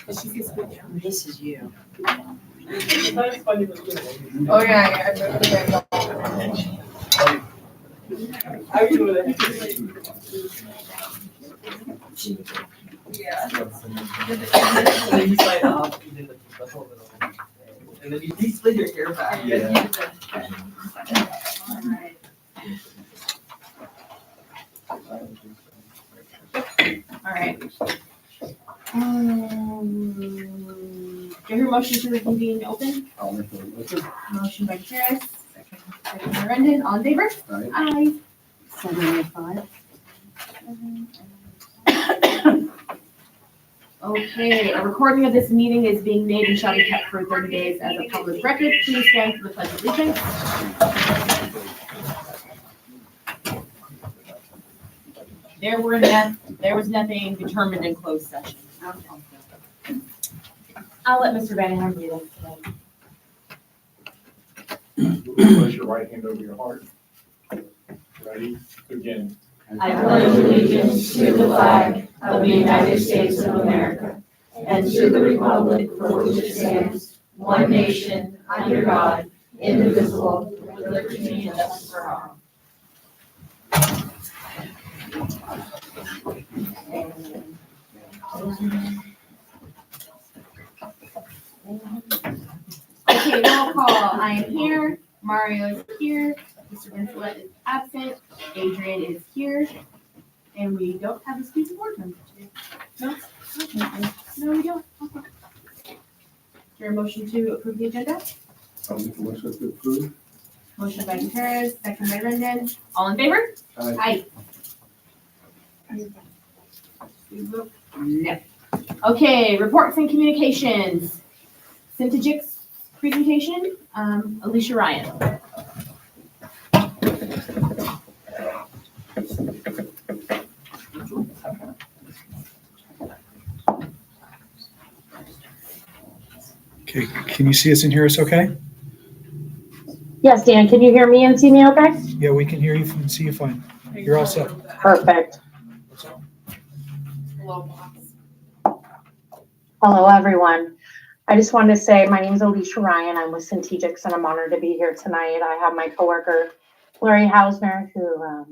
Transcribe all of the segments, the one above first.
This is you. Oh yeah. How you doing? Yeah. And then you slide up, and then the whole little, and then you split your hair back. Yeah. All right. Do you hear a motion to reconvene open? I'll make a motion. Motion by Karis, second by Brendan. All in favor? Aye. Aye. 7:05. Okay, a recording of this meeting is being made and shall be kept for 30 days as a public record. Please stand for the pledge of allegiance. There was nothing determined in closed session. I'll let Mr. Vandenham do this. Place your right hand over your heart. Ready? Begin. I pledge allegiance to the flag of the United States of America and to the republic for which it stands, one nation, under God, indivisible, with liberty and justice for all. Okay, roll call. I am here. Mario is here. Mr. Vincent is absent. Adrian is here. And we don't have a speaking board member today. No? Okay. No, we don't. Okay. Is there a motion to approve the agenda? I'll make a motion to approve. Motion by Gutierrez, second by Rendon. All in favor? Aye. Aye. No. Okay, reports and communications. Syntegix presentation, Alicia Ryan. Okay, can you see us and hear us okay? Yes, Dan, can you hear me and see me okay? Yeah, we can hear you and see you fine. You're all set. Perfect. Hello, box. Hello, everyone. I just wanted to say my name is Alicia Ryan. I'm with Syntegix, and I'm honored to be here tonight. I have my coworker, Larry Hausner, who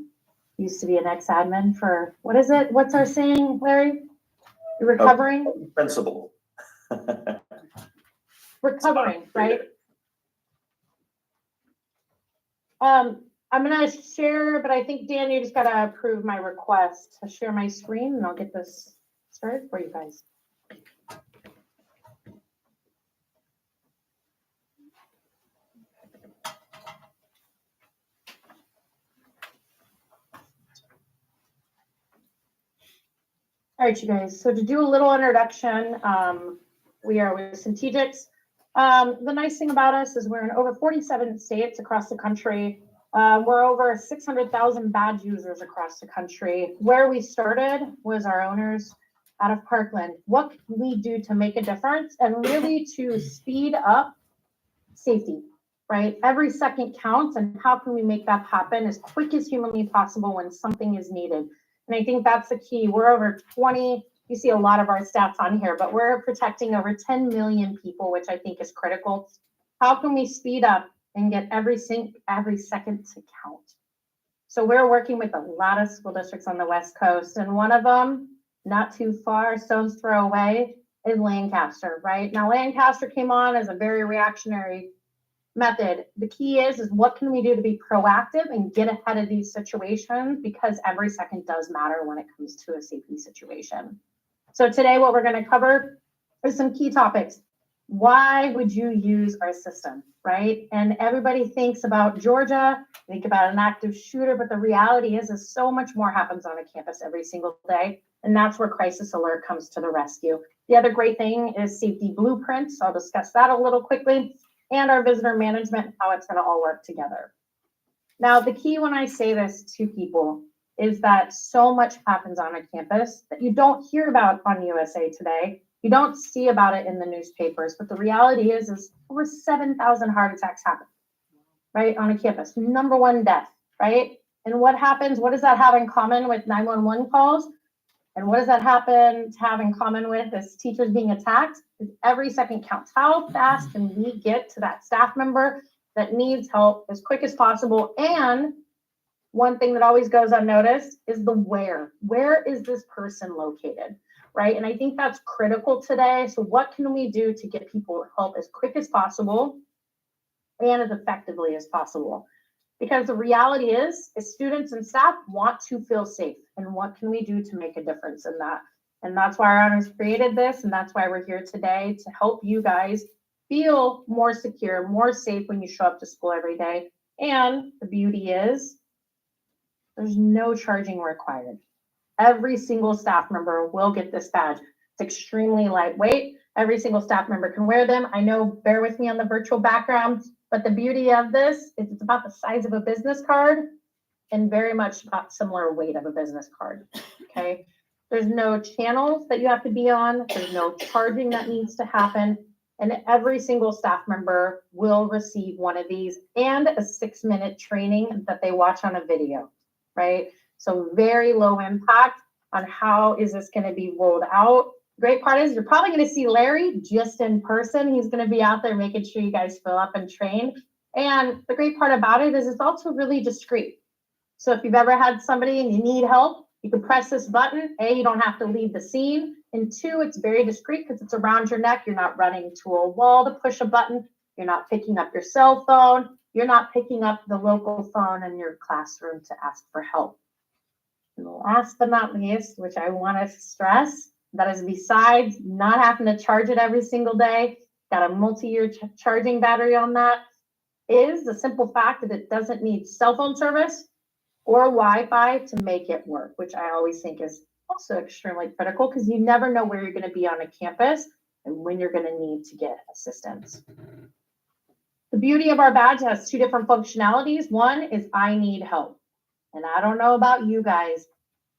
used to be an ex-admin for, what is it? What's our saying, Larry? You're recovering? Principal. Recovering, right? I'm gonna share, but I think Dan, you just gotta approve my request to share my screen, and I'll get this started for you guys. All right, you guys, so to do a little introduction, we are with Syntegix. The nice thing about us is we're in over 47 states across the country. We're over 600,000 badge users across the country. Where we started was our owners out of Parkland. What can we do to make a difference and really to speed up safety, right? Every second counts, and how can we make that happen as quick as humanly possible when something is needed? And I think that's the key. We're over 20, you see a lot of our stats on here, but we're protecting over 10 million people, which I think is critical. How can we speed up and get every second to count? So we're working with a lot of school districts on the West Coast, and one of them, not too far, stone's throw away, is Lancaster, right? Now, Lancaster came on as a very reactionary method. The key is what can we do to be proactive and get ahead of these situations, because every second does matter when it comes to a safety situation. So today what we're going to cover is some key topics. Why would you use our system, right? And everybody thinks about Georgia, think about an active shooter, but the reality is so much more happens on a campus every single day. And that's where Crisis Alert comes to the rescue. The other great thing is safety blueprints. I'll discuss that a little quickly, and our visitor management, how it's going to all work together. Now, the key when I say this to people is that so much happens on a campus that you don't hear about on USA Today. You don't see about it in the newspapers, but the reality is over 7,000 heart attacks happen, right, on a campus. #1 death, right? And what happens? What does that have in common with 911 calls? And what does that happen to have in common with is teachers being attacked? Because every second counts. How fast can we get to that staff member that needs help as quick as possible? And one thing that always goes unnoticed is the where. Where is this person located, right? And I think that's critical today. So what can we do to get people help as quick as possible and as effectively as possible? Because the reality is students and staff want to feel safe. And what can we do to make a difference in that? And that's why our honors created this. And that's why we're here today to help you guys feel more secure, more safe when you show up to school every day. And the beauty is there's no charging required. Every single staff member will get this badge. It's extremely lightweight. Every single staff member can wear them. I know, bear with me on the virtual background, but the beauty of this is it's about the size of a business card and very much about similar weight of a business card, okay? There's no channels that you have to be on. There's no charging that needs to happen. And every single staff member will receive one of these and a 6-minute training that they watch on a video, right? So very low impact on how is this going to be rolled out. Great part is you're probably going to see Larry just in person. He's going to be out there making sure you guys fill up and train. And the great part about it is it's also really discreet. So if you've ever had somebody and you need help, you can press this button. A, you don't have to leave the scene. And 2, it's very discreet because it's around your neck. You're not running to a wall to push a button. You're not picking up your cell phone. You're not picking up the local phone in your classroom to ask for help. And last but not least, which I want to stress, that is besides not having to charge it every single day, got a multi-year charging battery on that, is the simple fact that it doesn't need cell phone service or Wi-Fi to make it work, which I always think is also extremely critical because you never know where you're going to be on a campus and when you're going to need to get assistance. The beauty of our badge has 2 different functionalities. One is I need help. And I don't know about you guys,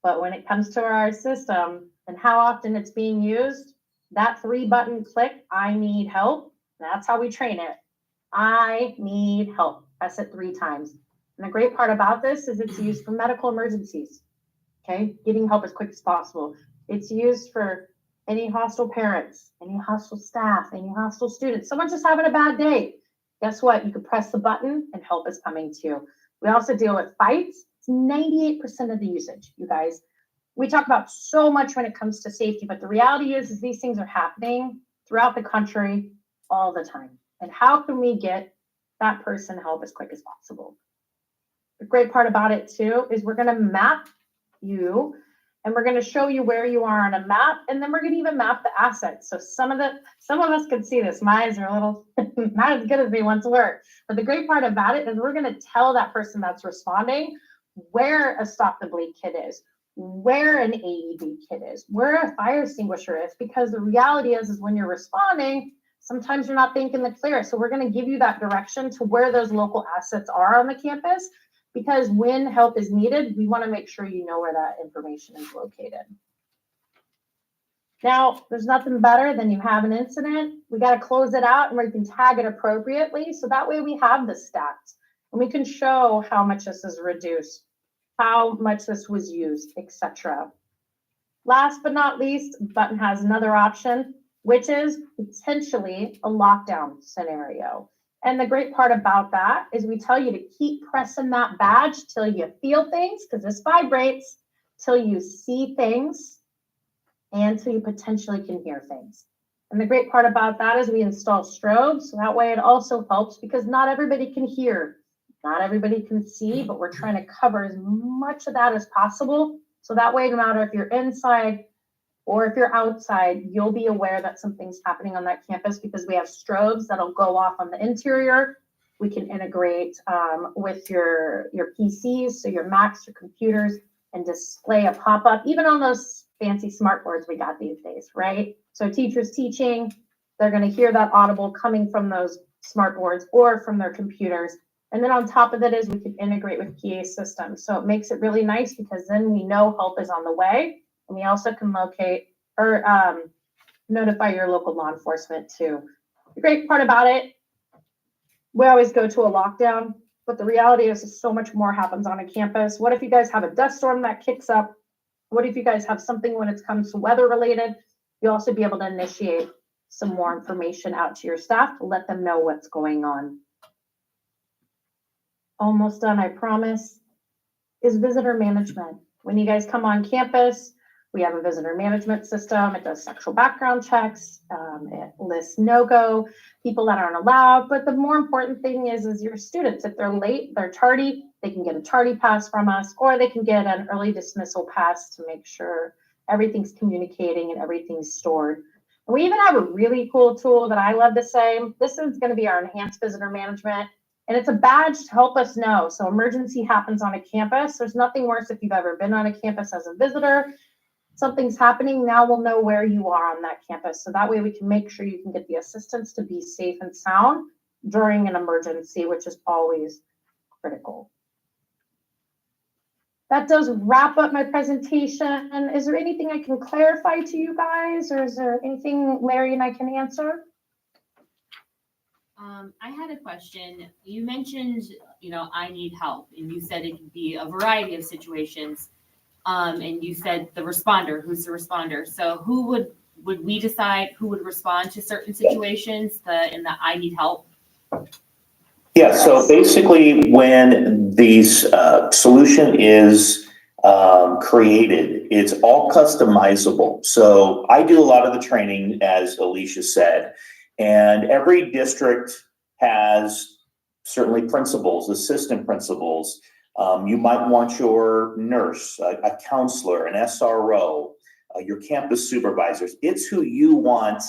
but when it comes to our system and how often it's being used, that 3-button click, I need help, that's how we train it. I need help. Press it 3 times. And the great part about this is it's used for medical emergencies, okay? Getting help as quick as possible. It's used for any hostile parents, any hostile staff, any hostile students. Someone just having a bad day. Guess what? You can press the button and help is coming to you. We also deal with fights. It's 98% of the usage, you guys. We talk about so much when it comes to safety, but the reality is these things are happening throughout the country all the time. And how can we get that person help as quick as possible? The great part about it too is we're going to map you and we're going to show you where you are on a map, and then we're going to even map the assets. So some of us can see this. My eyes are a little not as good as they once were. But the great part about it is we're going to tell that person that's responding where a stop the bleed kit is, where an AED kit is, where a fire extinguisher is, because the reality is when you're responding, sometimes you're not thinking the clearest. So we're going to give you that direction to where those local assets are on the campus, because when help is needed, we want to make sure you know where that information is located. Now, there's nothing better than you have an incident. We got to close it out and we can tag it appropriately. So that way we have the stats and we can show how much this is reduced, how much this was used, etc. Last but not least, Button has another option, which is potentially a lockdown scenario. And the great part about that is we tell you to keep pressing that badge till you feel things, because this vibrates, till you see things, and till you potentially can hear things. And the great part about that is we install strobes. So that way it also helps because not everybody can hear, not everybody can see, but we're trying to cover as much of that as possible. So that way, no matter if you're inside or if you're outside, you'll be aware that something's happening on that campus because we have strobes that'll go off on the interior. We can integrate with your PCs, so your Macs, your computers, and display a pop-up, even on those fancy smart boards we got these days, right? So teachers teaching, they're going to hear that audible coming from those smart boards or from their computers. And then on top of it is we can integrate with PA systems. So it makes it really nice because then we know help is on the way. And we also can locate or notify your local law enforcement too. The great part about it, we always go to a lockdown, but the reality is so much more happens on a campus. What if you guys have a dust storm that kicks up? What if you guys have something when it comes to weather related? You'll also be able to initiate some more information out to your staff to let them know what's going on. Almost done, I promise, is visitor management. When you guys come on campus, we have a visitor management system. It does sexual background checks. It lists no-go, people that aren't allowed. But the more important thing is your students. If they're late, they're tardy, they can get a tardy pass from us, or they can get an early dismissal pass to make sure everything's communicating and everything's stored. And we even have a really cool tool that I love to say. This is going to be our enhanced visitor management. And it's a badge to help us know. So emergency happens on a campus. There's nothing worse if you've ever been on a campus as a visitor. Something's happening, now we'll know where you are on that campus. So that way we can make sure you can get the assistance to be safe and sound during an emergency, which is always critical. That does wrap up my presentation. Is there anything I can clarify to you guys, or is there anything Larry and I can answer? I had a question. You mentioned, I need help, and you said it could be a variety of situations. And you said the responder, who's the responder? So who would we decide who would respond to certain situations, in the I need help? Yeah, so basically when these solution is created, it's all customizable. So I do a lot of the training, as Alicia said, and every district has certainly principals, assistant principals. You might want your nurse, a counselor, an SRO, your campus supervisors. It's who you want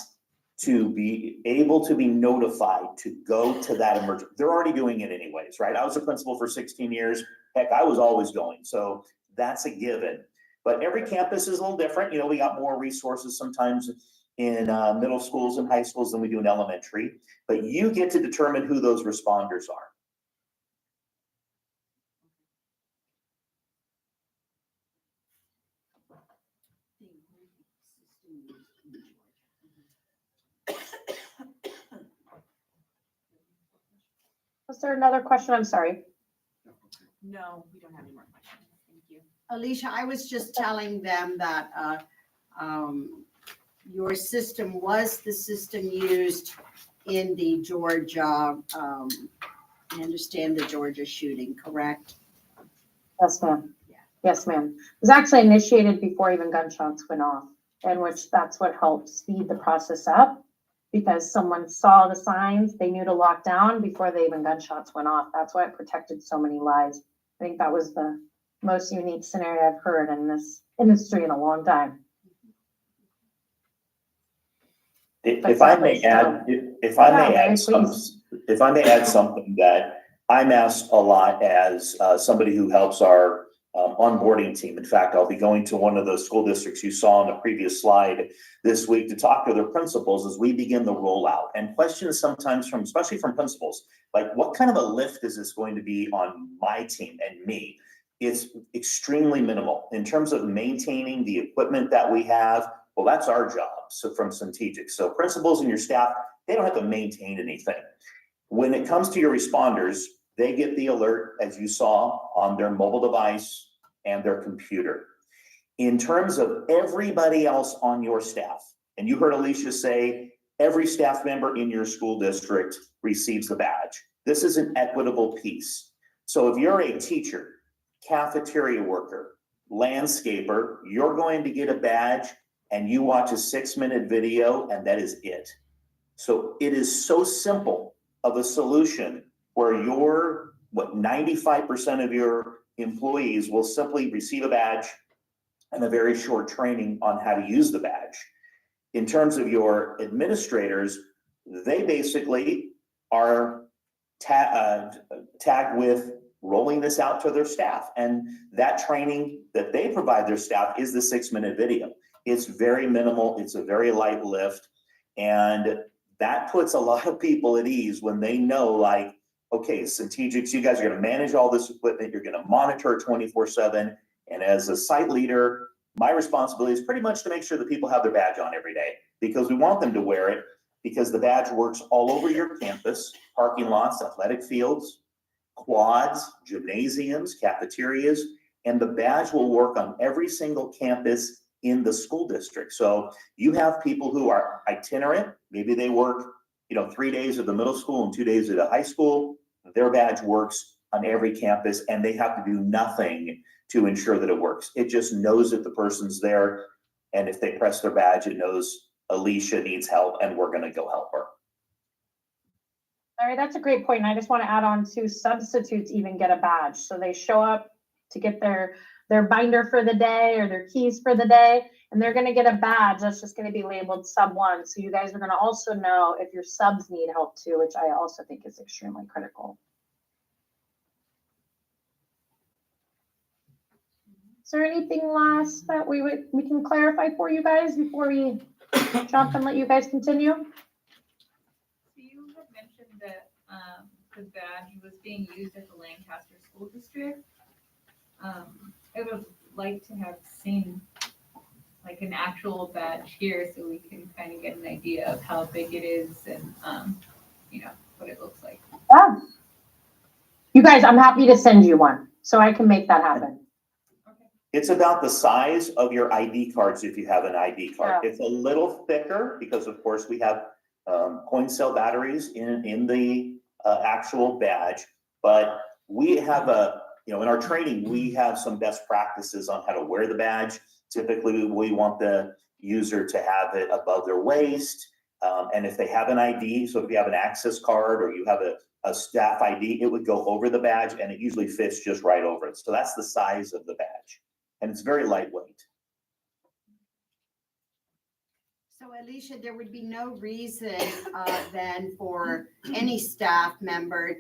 to be able to be notified to go to that emergency. They're already doing it anyways, right? I was a principal for 16 years. Heck, I was always going. So that's a given. But every campus is a little different. We got more resources sometimes in middle schools and high schools than we do in elementary. But you get to determine who those responders are. Was there another question? I'm sorry. No, we don't have any more questions. Thank you. Alicia, I was just telling them that your system was the system used in the Georgia, I understand the Georgia shooting, correct? Yes, ma'am. Yeah. Yes, ma'am. It was actually initiated before even gunshots went off, and that's what helped speed the process up, because someone saw the signs, they knew to lock down before they even gunshots went off. That's why it protected so many lives. I think that was the most unique scenario I've heard in this industry in a long time. If I may add something that I'm asked a lot as somebody who helps our onboarding team. In fact, I'll be going to one of the school districts you saw on the previous slide this week to talk to their principals as we begin the rollout. And questions sometimes especially from principals, like what kind of a lift is this going to be on my team and me? It's extremely minimal in terms of maintaining the equipment that we have. Well, that's our job. So from Centegic. So principals and your staff, they don't have to maintain anything. When it comes to your responders, they get the alert, as you saw, on their mobile device and their computer. In terms of everybody else on your staff, and you heard Alicia say, every staff member in your school district receives the badge. This is an equitable piece. So if you're a teacher, cafeteria worker, landscaper, you're going to get a badge and you watch a 6-minute video and that is it. So it is so simple of a solution where 95% of your employees will simply receive a badge and a very short training on how to use the badge. In terms of your administrators, they basically are tagged with rolling this out to their staff. And that training that they provide their staff is the 6-minute video. It's very minimal. It's a very light lift. And that puts a lot of people at ease when they know, like, okay, Centegic, you guys are going to manage all this equipment. You're going to monitor it 24/7. And as a site leader, my responsibility is pretty much to make sure that people have their badge on every day, because we want them to wear it, because the badge works all over your campus, parking lots, athletic fields, quads, gymnasiums, cafeterias. and the badge will work on every single campus in the school district. So you have people who are itinerant, maybe they work, 3 days at the middle school and 2 days at a high school. Their badge works on every campus and they have to do nothing to ensure that it works. It just knows that the person's there. And if they press their badge, it knows Alicia needs help and we're going to go help her. All right, that's a great point. And I just want to add on to substitutes even get a badge. So they show up to get their binder for the day or their keys for the day, and they're going to get a badge that's just going to be labeled sub 1. So you guys are going to also know if your subs need help too, which I also think is extremely critical. Is there anything last that we can clarify for you guys before we jump and let you guys continue? So you had mentioned that the badge was being used at the Lancaster School District. I would like to have seen like an actual badge here so we can kind of get an idea of how big it is and what it looks like. Yeah. You guys, I'm happy to send you one so I can make that happen. It's about the size of your ID cards if you have an ID card. Yeah. It's a little thicker because, of course, we have coin cell batteries in the actual badge. But we have in our training, we have some best practices on how to wear the badge. Typically, we want the user to have it above their waist. And if they have an ID, so if you have an access card or you have a staff ID, it would go over the badge and it usually fits just right over it. So that's the size of the badge. And it's very lightweight. So Alicia, there would be no reason then for any staff member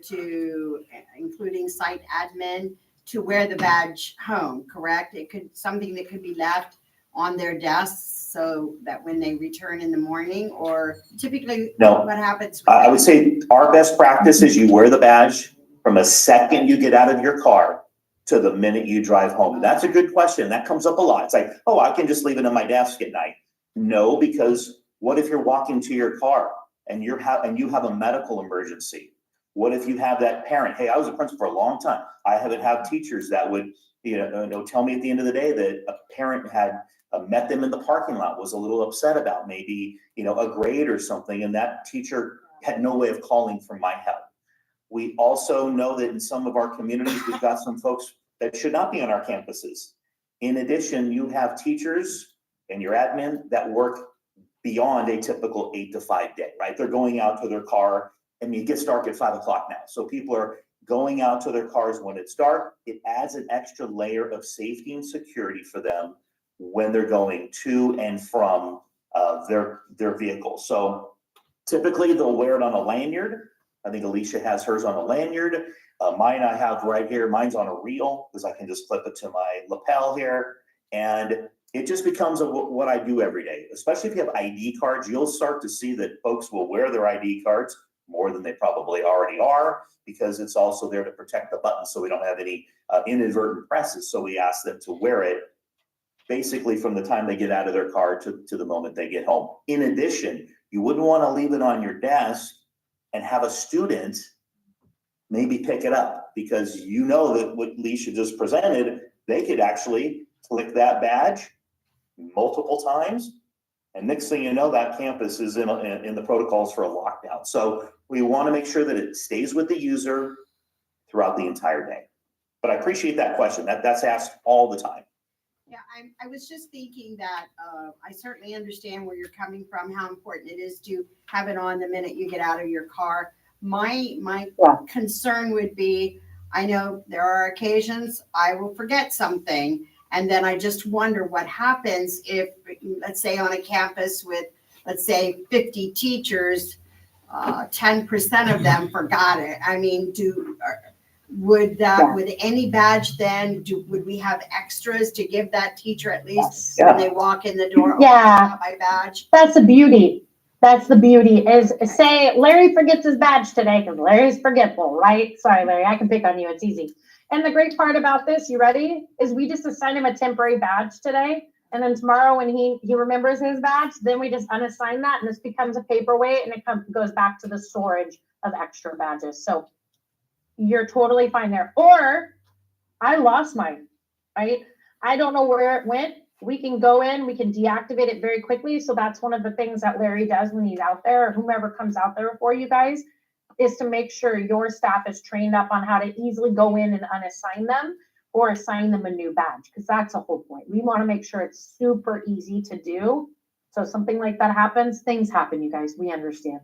including site admin, to wear the badge home, correct? It could something that could be left on their desks so that when they return in the morning, or typically No. what happens? I would say our best practice is you wear the badge from the second you get out of your car to the minute you drive home. That's a good question. That comes up a lot. It's like, oh, I can just leave it on my desk at night. No, because what if you're walking to your car and you have a medical emergency? What if you have that parent? Hey, I was a principal for a long time. I haven't had teachers that would, tell me at the end of the day that a parent had met them in the parking lot, was a little upset about maybe, a grade or something, and that teacher had no way of calling for my help. We also know that in some of our communities, we've got some folks that should not be on our campuses. In addition, you have teachers and your admin that work beyond a typical 8 to 5 day, right? They're going out to their car. I mean, it gets dark at 5 o'clock now. So people are going out to their cars when it's dark. It adds an extra layer of safety and security for them when they're going to and from their vehicles. So typically they'll wear it on a lanyard. I think Alicia has hers on a lanyard. Mine I have right here. Mine's on a reel because I can just clip it to my lapel here. And it just becomes what I do every day. Especially if you have ID cards, you'll start to see that folks will wear their ID cards more than they probably already are, because it's also there to protect the button so we don't have any inadvertent presses. So we ask them to wear it basically from the time they get out of their car to the moment they get home. In addition, you wouldn't want to leave it on your desk and have a student maybe pick it up, because that what Alicia just presented, they could actually click that badge multiple times. And next thing you know, that campus is in the protocols for a lockdown. So we want to make sure that it stays with the user throughout the entire day. But I appreciate that question. That's asked all the time. Yeah, I was just thinking that I certainly understand where you're coming from, how important it is to have it on the minute you get out of your car. My concern would be, I know there are occasions I will forget something, and then I just wonder what happens if, let's say on a campus with, let's say 50 teachers, 10% of them forgot it. I mean, would any badge then, would we have extras to give that teacher at least when they walk in the door? Yeah, my badge. That's the beauty. That's the beauty is, say Larry forgets his badge today because Larry's forgetful, right? Sorry, Larry, I can pick on you. It's easy. And the great part about this, you ready, is we just assign him a temporary badge today. And then tomorrow when he remembers his badge, then we just unassign that and this becomes a paperweight and it goes back to the storage of extra badges. So you're totally fine there. Or I lost mine. right? I don't know where it went. We can go in, we can deactivate it very quickly. So that's one of the things that Larry does when he's out there, or whomever comes out there for you guys, is to make sure your staff is trained up on how to easily go in and unassign them or assign them a new badge, because that's the whole point. We want to make sure it's super easy to do. So if something like that happens, things happen, you guys, we understand.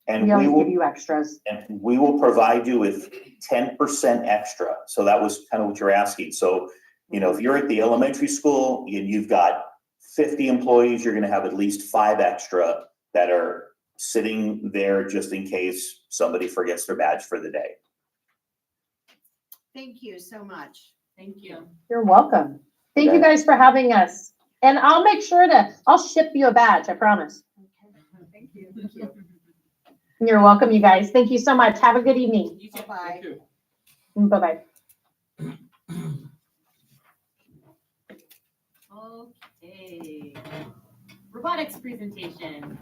And We we always give will, you extras. and we will provide you with 10% extra. So that was kind of what you're asking. So, you know, if you're at the elementary school and you've got 50 employees, you're gonna have at least 5 extra that are sitting there just in case somebody forgets their badge for the day. Thank you so much. Thank you. You're welcome. Thank you Yeah. guys for having us. And I'll make sure I'll ship you a badge, I promise. Thank you. Thank you. You're welcome, you guys. Thank you so much. Have a good evening. You too. Bye. Bye-bye. Okay. Robotics presentation.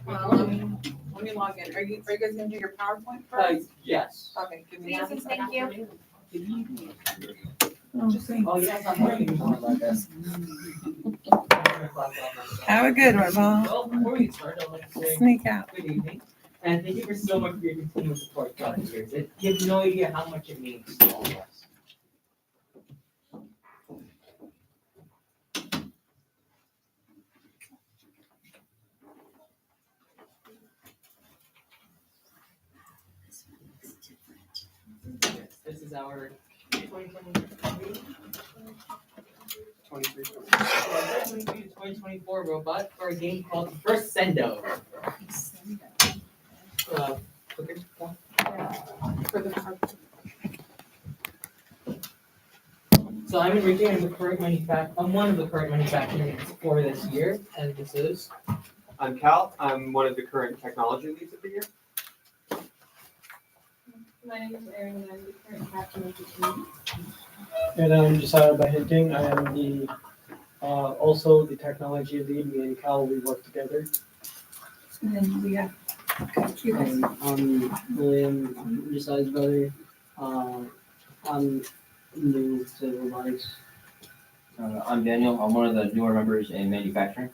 Let me log in. Are you guys gonna do your PowerPoint first? Yes. Okay, give me. Please, thank you. Oh, yes, I'm working on this. Have a good one, Mom. Well, before we start, I'd like to say Sneak out. good evening, and thank you for so much for your continued support throughout the years. You have no idea how much it means to all of us. This is our 2024 robot for a game called First Sendo. So I'm Enrique, I'm one of the current manufacturers for this year, and this is. I'm Cal. I'm one of the current technology leads of the year. My name is Erin, and I'm the current captain of the team. And I'm Josiah Bahinting. I am the also the technology lead. Me and Cal, we work together. And then we have. I'm William, I'm Josiah's brother. I'm new to robotics. I'm Daniel. I'm one of the newer members in manufacturing.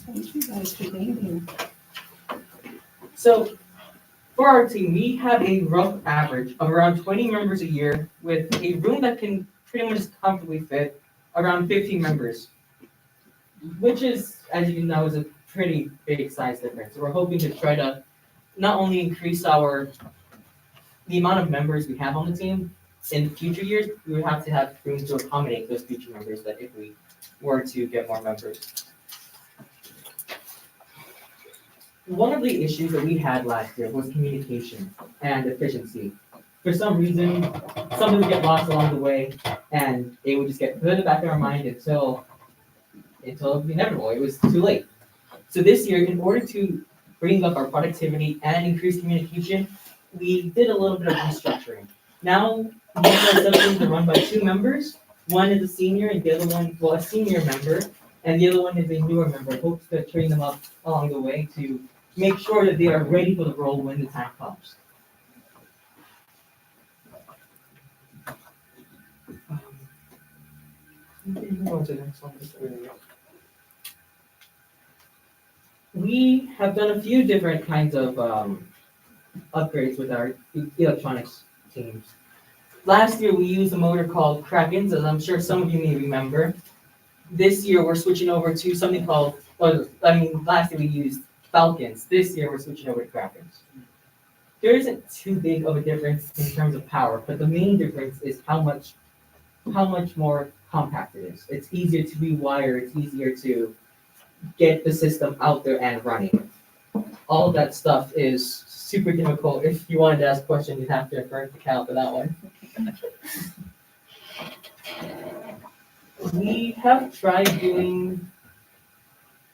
Thank you guys for being here. So, for our team, we have a rough average of around 20 members a year with a room that can pretty much comfortably fit around 15 members, which is, as you can know, is a pretty big size difference. So we're hoping to try to not only increase the amount of members we have on the team in future years, we would have to have room to accommodate those future members that if we were to get more members. One of the issues that we had last year was communication and efficiency. For some reason, something would get lost along the way, and it would just get put in the back of our mind until it was inevitable. It was too late. So this year, in order to bring up our productivity and increase communication, we did a little bit of restructuring. Now, we have something to run by 2 members. One is a senior, and the other one, well, a senior member, and the other one is a newer member. Hopes to train them up along the way to make sure that they are ready for the role when the time comes. We have done a few different kinds of upgrades with our electronics teams. Last year we used a motor called Krakens, as I'm sure some of you may remember. This year we're switching over to something called, last year we used Falcons. This year we're switching over to Krakens. There isn't too big of a difference in terms of power, but the main difference is how much more compact it is. It's easier to rewire, it's easier to get the system out there and running. All of that stuff is super difficult. If you wanted to ask a question, you'd have to refer to Cal for that one. We have tried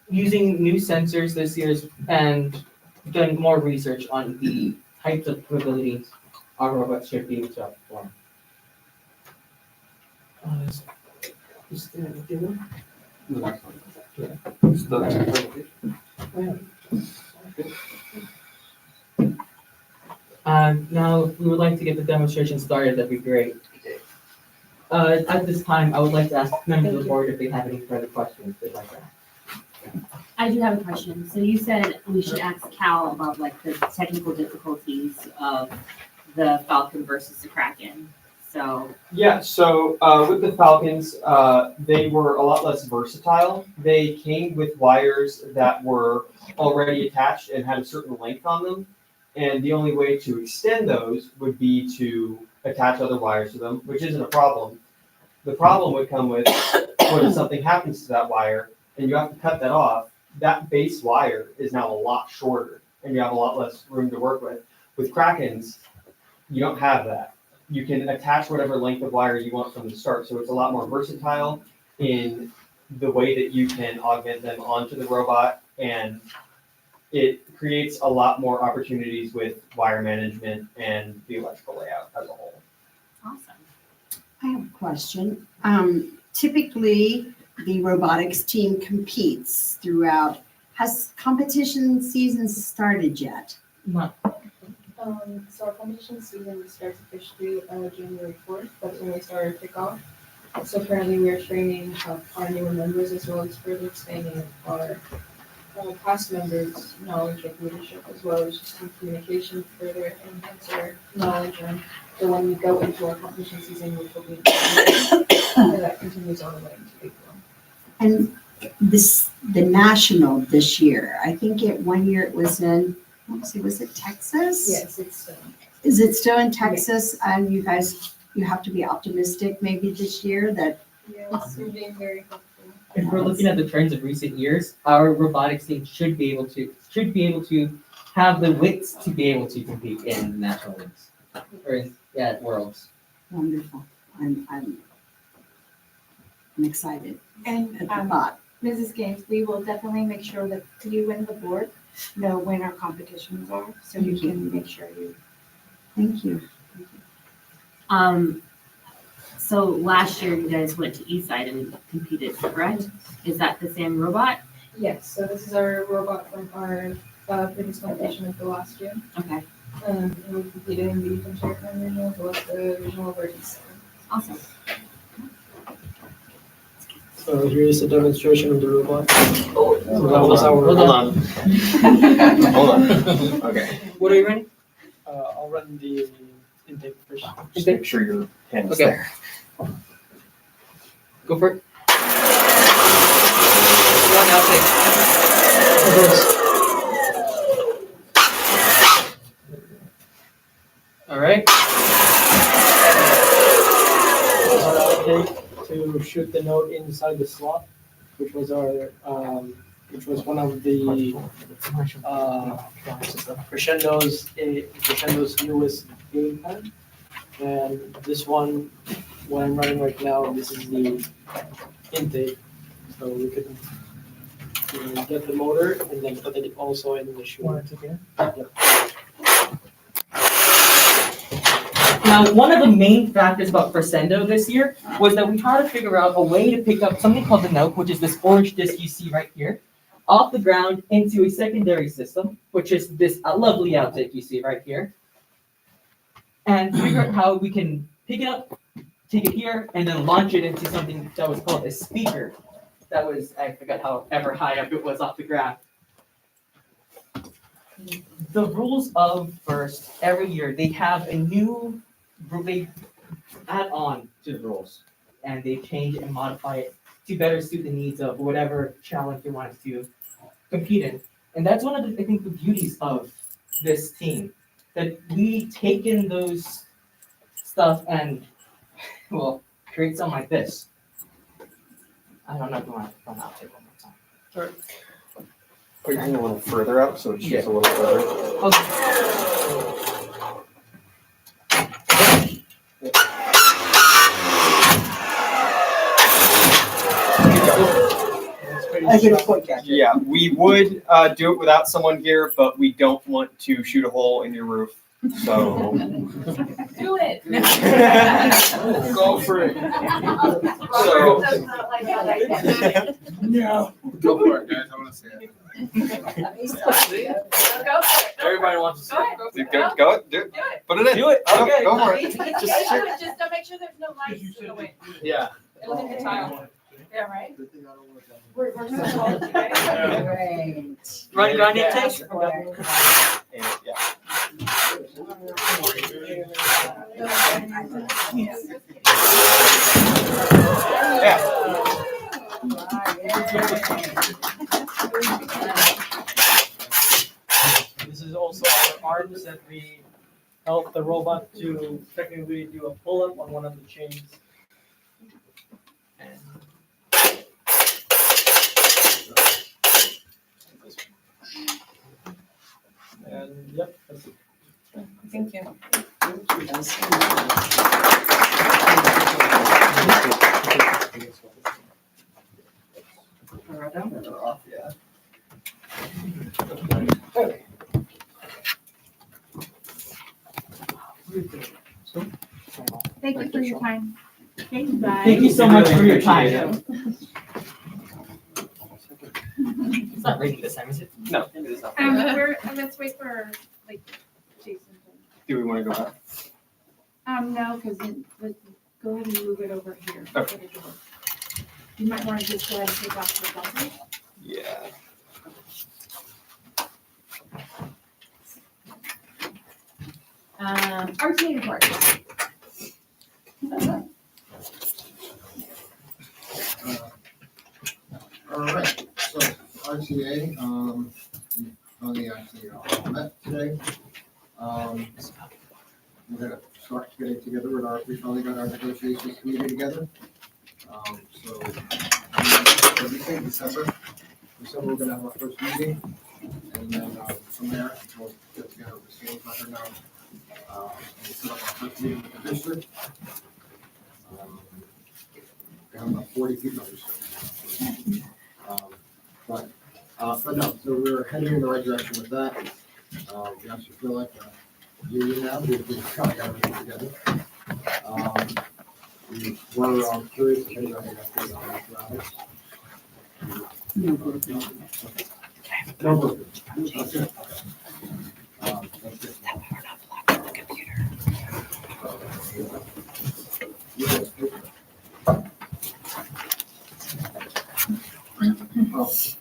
using new sensors this year and done more research on the types of capabilities our robots should be able to perform. Now, if we would like to get the demonstration started, that'd be great. At this time, I would like to ask members of the board if they have any further questions they'd like to ask. I do have a question. So you said we should ask Cal about like the technical difficulties of the Falcon versus the Kraken. So Yeah, so with the Falcons, they were a lot less versatile. They came with wires that were already attached and had a certain length on them. And the only way to extend those would be to attach other wires to them, which isn't a problem. The problem would come with what if something happens to that wire and you have to cut that off, that base wire is now a lot shorter and you have a lot less room to work with. With Krakens, you don't have that. You can attach whatever length of wire you want from the start, so it's a lot more versatile in the way that you can augment them onto the robot, and it creates a lot more opportunities with wire management and the electrical layout as a whole. awesome. I have a question. Typically, the robotics team competes throughout. Has competition season started yet? Not So our competition season starts officially January 4th. That's when we started kickoff. So currently we are training our newer members as well as further expanding our past members' knowledge of leadership as well as just in communication further enhance our knowledge and so when we go into our competition season, which will be in January, that continues all the way into April. And the national this year, I think one year it was in, let's see, was it Texas? Yes, it's Is it still in Texas? And you guys, you have to be optimistic maybe this year that, yes, we're being very hopeful. If we're looking at the trends of recent years, our robotics team should be able to have the wits to be able to compete in national leagues or at worlds. wonderful. I'm excited And at the thought. Mrs. Gaines, we will definitely make sure that you and the board know when our competitions are, so you can make sure you. Thank you. So last year you guys went to Eastside and competed, correct? Is that the same robot? Yes, so this is our robot from our previous competition of the last year. Okay, And we competed in the Concerto regional as well as the regional of our East. awesome. So here is a demonstration of the robot. Oh, So that was our. Hold on. Hold on. Okay. What are you running? I'll run the intake first. Just make sure your hand's Okay. there. Go for it. One outtake. All right. Our outtake to shoot the note inside the slot, which was our, which was one of the Crescendo's newest game plan. And this one, what I'm running right now, this is the intake. So we could get the motor and then put it also in the shoe. Now, one of the main factors about Crescendo this year was that we had to figure out a way to pick up something called the note, which is this orange disc you see right here, off the ground into a secondary system, which is this lovely outtake you see right here, and figure out how we can pick it up, take it here, and then launch it into something that was called a speaker. That was, I forgot however high up it was off the ground. The rules of FIRST, every year, they have a new, they add on to the rules, and they change and modify it to better suit the needs of whatever challenge they want to compete in. And that's one of the, I think, the beauties of this team, that we take in those stuff and, well, create something like this. I don't know if you want to run out one more time. Sure. Are you going a little further out so it shoots a little further? I get a point catcher. Yeah, we would do it without someone here, but we don't want to shoot a hole in your roof. So Do it. go for it. So Does not like how that no. Go for it, guys. I want to see it. Everybody wants to see it. Go, do it. Put it in. Do it. Okay. Go for it. Just don't make sure there's no lights in the way. Yeah. It'll hit the tile. Yeah, right? Great. Run, grind it, taste. This is also our arms that we help the robot to technically do a pull-up on one of the chains. And yep, that's it. Thank you. Thank you for your time. Okay, bye. Thank you so much for your time. It's not ready this time, is it? No, it is not. Let's wait for, like, Jason. Do we want to go back? No, because let's go ahead and move it over here. Okay. You might want to just go ahead and take off the bumper. Yeah. RTA report. All right, so RTA, only actually met today. We're gonna start getting together with we finally got our negotiations committee together. So, everything, December, we're gonna have our first meeting. And then, from there, we'll get together with the same letter now. And set up our first meeting with the district. We have about 40 people. But no, so we're heading in the right direction with that. We actually feel like a union now, we've got everything together. We were curious if anybody has any updates on that. No. That's it. That's it.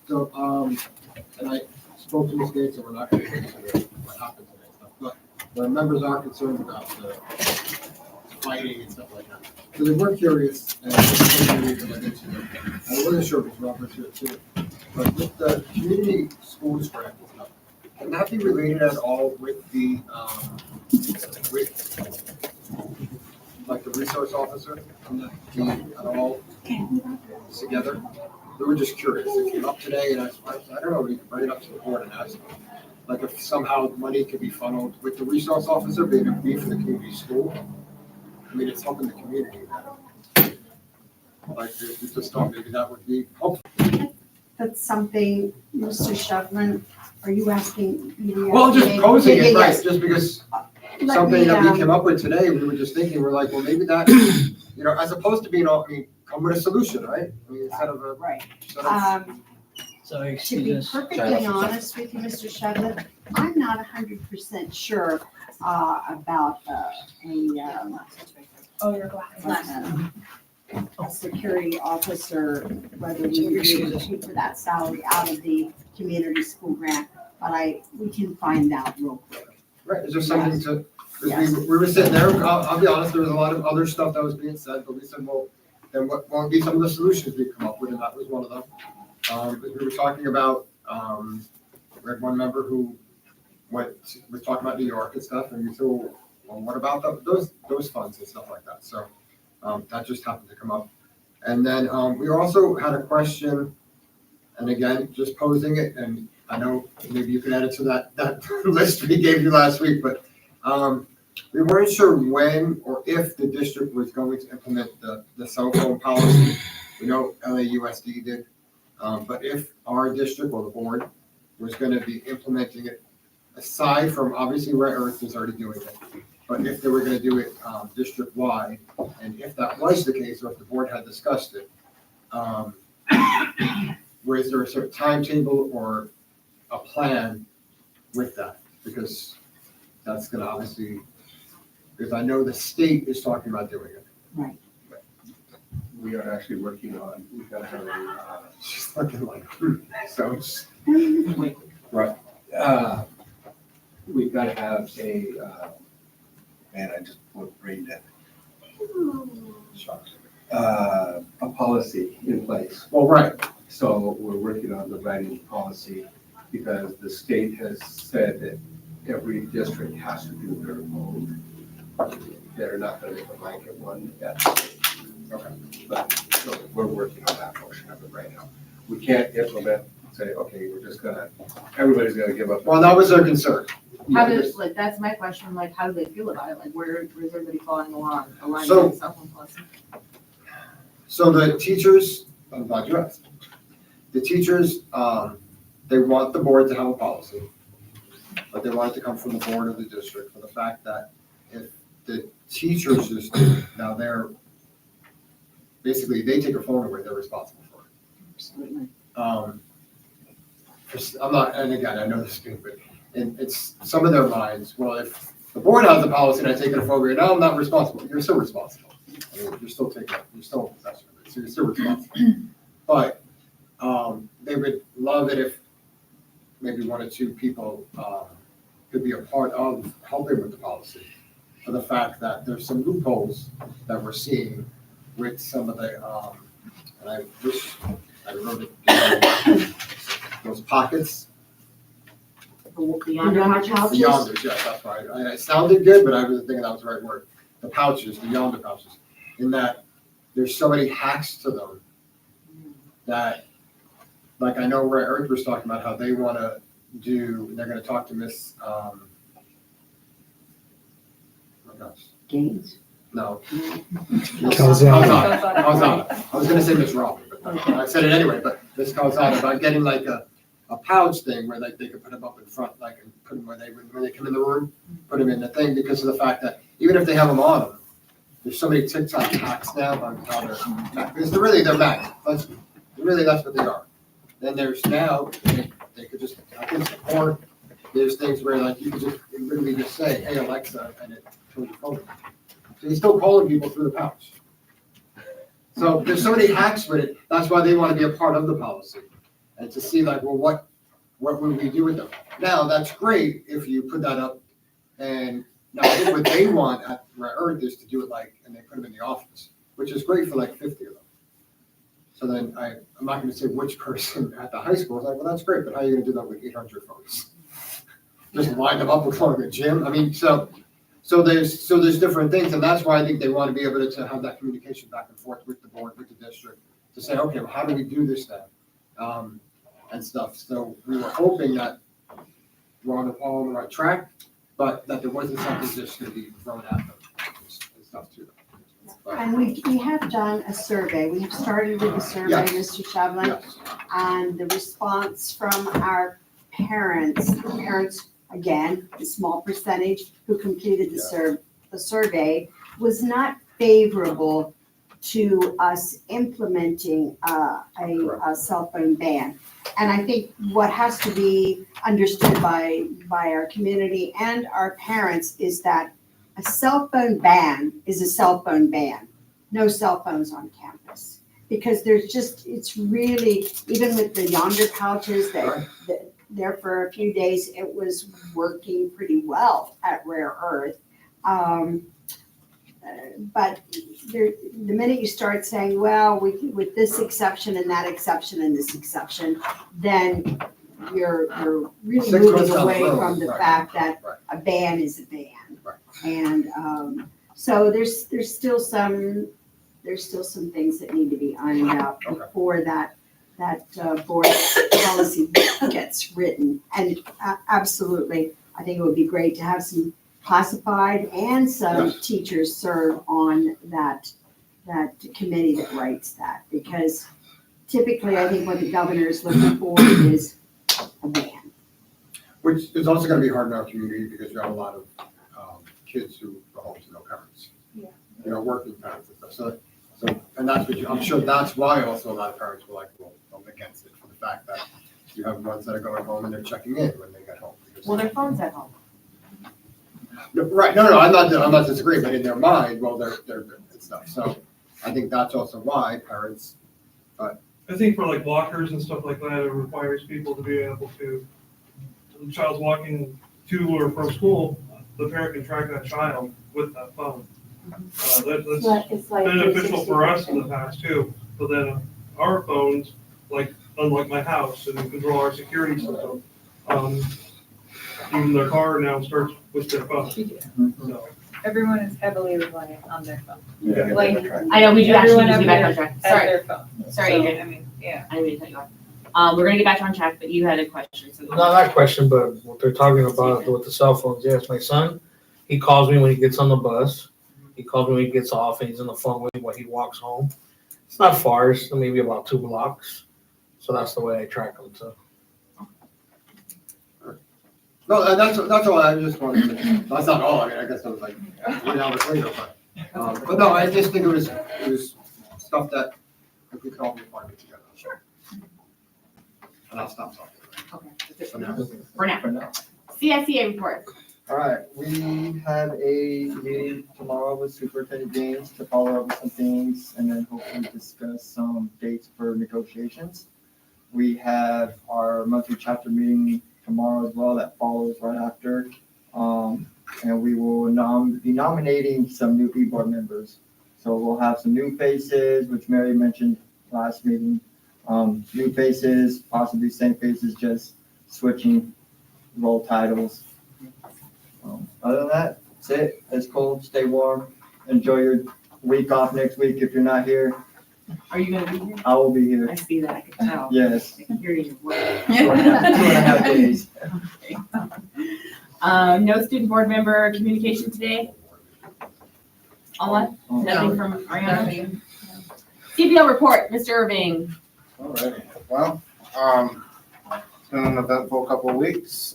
So, and I spoke to Ms. Gates, and we're not going to get into what happened today, but the members are concerned about the fighting and stuff like that. So they were curious, and I wasn't sure if it was Robert here too, but with the community schools grant and stuff, can that be related at all with the, like the resource officer and the team at all together? We were just curious. It came up today, and I don't know, we could bring it up to the board and ask, like, if somehow money could be funneled with the resource officer, maybe it'd be for the community school. I mean, it's helping the community. Like, if we just thought maybe that would be helpful. That's something, Mr. Shovlin, are you asking? Well, just posing it, right, Yes. just because Let something me, that we came up with today, we were just thinking, we're like, well, maybe that, as opposed to being all, come with a solution, right? I mean, instead of a. Right. Sorry, To be perfectly honest with you, Mr. Shovlin, I'm not 100% sure about a security officer, whether we would be able to pay for that salary out of the community school grant, but we can find out real quick. Right, is there something to, 'cause Yes. we were sitting there, I'll be honest, there was a lot of other stuff that was being said, but we said, well, then what would be some of the solutions we come up with, and that was one of them. We were talking about, we had one member who was talking about New York and stuff, and we said, well, what about those funds and stuff like that? So, that just happened to come up. And then, we also had a question, and again, just posing it, and I know maybe you can add it to that list we gave you last week, but, we weren't sure when or if the district was going to implement the cell phone policy. We know LAUSD did, but if our district or the board was gonna be implementing it, aside from obviously Red Earth is already doing it, but if they were gonna do it, district-wide, and if that was the case, or if the board had discussed it, was there a certain timetable or a plan with that, because that's gonna obviously, because I know the state is talking about doing it. We are actually working on, we've got to have a, She's looking like, so it's, right. we've got to have a, man, I just went brain dead. A policy in place. Well, right. So we're working on the writing policy because the state has said that every district has to do their own. They're not going to make a blanket one at the state. Okay. But so we're working on that portion of it right now. We can't implement, say, okay, we're just gonna, everybody's gonna give up. Well, that was their concern. How does, like, that's my question, like, how do they feel about it? Like, where's everybody following along, aligning So- with the cell phone policy? So the teachers, I'm glad you asked. The teachers, they want the board to have a policy, but they want it to come from the board of the district for the fact that if the teachers just, now they're, basically, they take a phone away, they're responsible for it. Absolutely. I'm not, and again, I know this is stupid, and it's some of their minds, well, if the board has the policy and I take it away, now I'm not responsible. You're still responsible. I mean, you're still taking, you're still in possession of it, so you're still responsible. But they would love it if maybe one or two people could be a part of helping with the policy, for the fact that there's some loopholes that we're seeing with some of the, and I wish I wrote it down, those pockets. The yonder pouches? The yonders, yes, that's right. It sounded good, but I wasn't thinking that was the right word. The pouches, the yonder pouches, in that there's so many hacks to them that, like, I know where Earth was talking about how they want to do, they're going to talk to Miss, oh my gosh. Gaines? No. Calzada. Calzada. I was going to say Miss Robin, but I said it anyway, but Miss Calzada, about getting like a pouch thing where like they could put them up in front, like, and put them where they would, when they come in the room, put them in the thing, because of the fact that even if they have them on them, there's so many TikTok hacks now on how they're, because they're magnets. That's what they are. Then there's now, they could just, I think support, there's things where like you could just literally just say, hey Alexa, and it shows your phone. So he's still calling people through the pouch. So there's so many hacks with it. That's why they want to be a part of the policy. And to see like, well, what would we do with them? Now, that's great if you put that up. And now I think what they want at Rare Earth is to do it like, and they put them in the office, which is great for like 50 of them. So then I'm not going to say which person at the high school is like, well, that's great, but how are you going to do that with 800 folks? Just line them up with one at the gym. I mean, so there's different things, and that's why I think they want to be able to have that communication back and forth with the board, with the district, to say, okay, well, how do we do this then, and stuff. So we were hoping that we're all on the right track, but that there wasn't something just going to be thrown at them and stuff too. But, And we have done a survey. We have started with a survey, Yes. Mr. Shavlin, yes, and the response from our parents, again, a small percentage who completed the survey, was not favorable to us implementing a cell phone ban. And I think what has to be understood by our community and our parents is that a cell phone ban is a cell phone ban. No cell phones on campus. Because there's just, it's really, even with the yonder pouches that there for a few days, it was working pretty well at Rare Earth. But the minute you start saying, well, with this exception and that exception and this exception, then you're really 6 moving months down the away road, from the right, fact that right. a ban is a ban. Right. And so there's still some things that need to be ironed out before that board policy gets written. And absolutely, I think it would be great to have some classified and some teachers serve on that committee that writes that, because typically I think what the governor is looking for is a ban. which is also going to be hard in our community because you have a lot of kids who go home to no parents. Yeah. You know, working parents and stuff. So, and that's what I'm sure that's why also a lot of parents were like, well, I'm against it, for the fact that you have ones that are going home and they're checking in when they get home. Well, their phone's at home. No, right, no, I'm not disagreeing, but in their mind, well, they're good and stuff, so I think that's also why parents, I think for like walkers and stuff like that, it requires people to be able to, the child's walking to or from school, the parent can track that child with that phone. That's It's like beneficial for us in the past too, but then our phones, like, unlike my house, and control our security system. Even their car now starts with their phone. So, Everyone is heavily reliant on their phone. yeah. Like, I know, we do actually everyone need to up get back here on track. has Sorry, their phone. sorry, So, Adrian. I mean, yeah. I didn't mean to cut you off. We're gonna get back on track, but you had a question, so. Not that question, but what they're talking about with the cell phones, yes, my son, he calls me when he gets on the bus. He calls me when he gets off and he's on the phone with me when he walks home. It's not far, it's maybe about 2 blocks. So that's the way I track him, so. no, that's all, I just wanted to, that's not all, I mean, I guess I was like 3 hours later, but no, I just think it was stuff that if we could all be fine with together. Sure. And I'll stop talking. Okay, that's it For now. for now. CSEA report. All right, we have a meeting tomorrow with Superintendent James to follow up with some things and then hopefully discuss some dates for negotiations. We have our monthly chapter meeting tomorrow as well that follows right after. And we will be nominating some new board members. So we'll have some new faces, which Mary mentioned last meeting. New faces, possibly same faces, just switching role titles. Other than that, that's it. It's cold, stay warm. Enjoy your week off next week if you're not here. Are you gonna be here? I will be here. I see that, I can tell. Yes. I can hear you. 2.5 days. No student board member communication today? All nothing from Ariana? CBO report, Mr. Irving. Alrighty, well, it's been an eventful couple of weeks.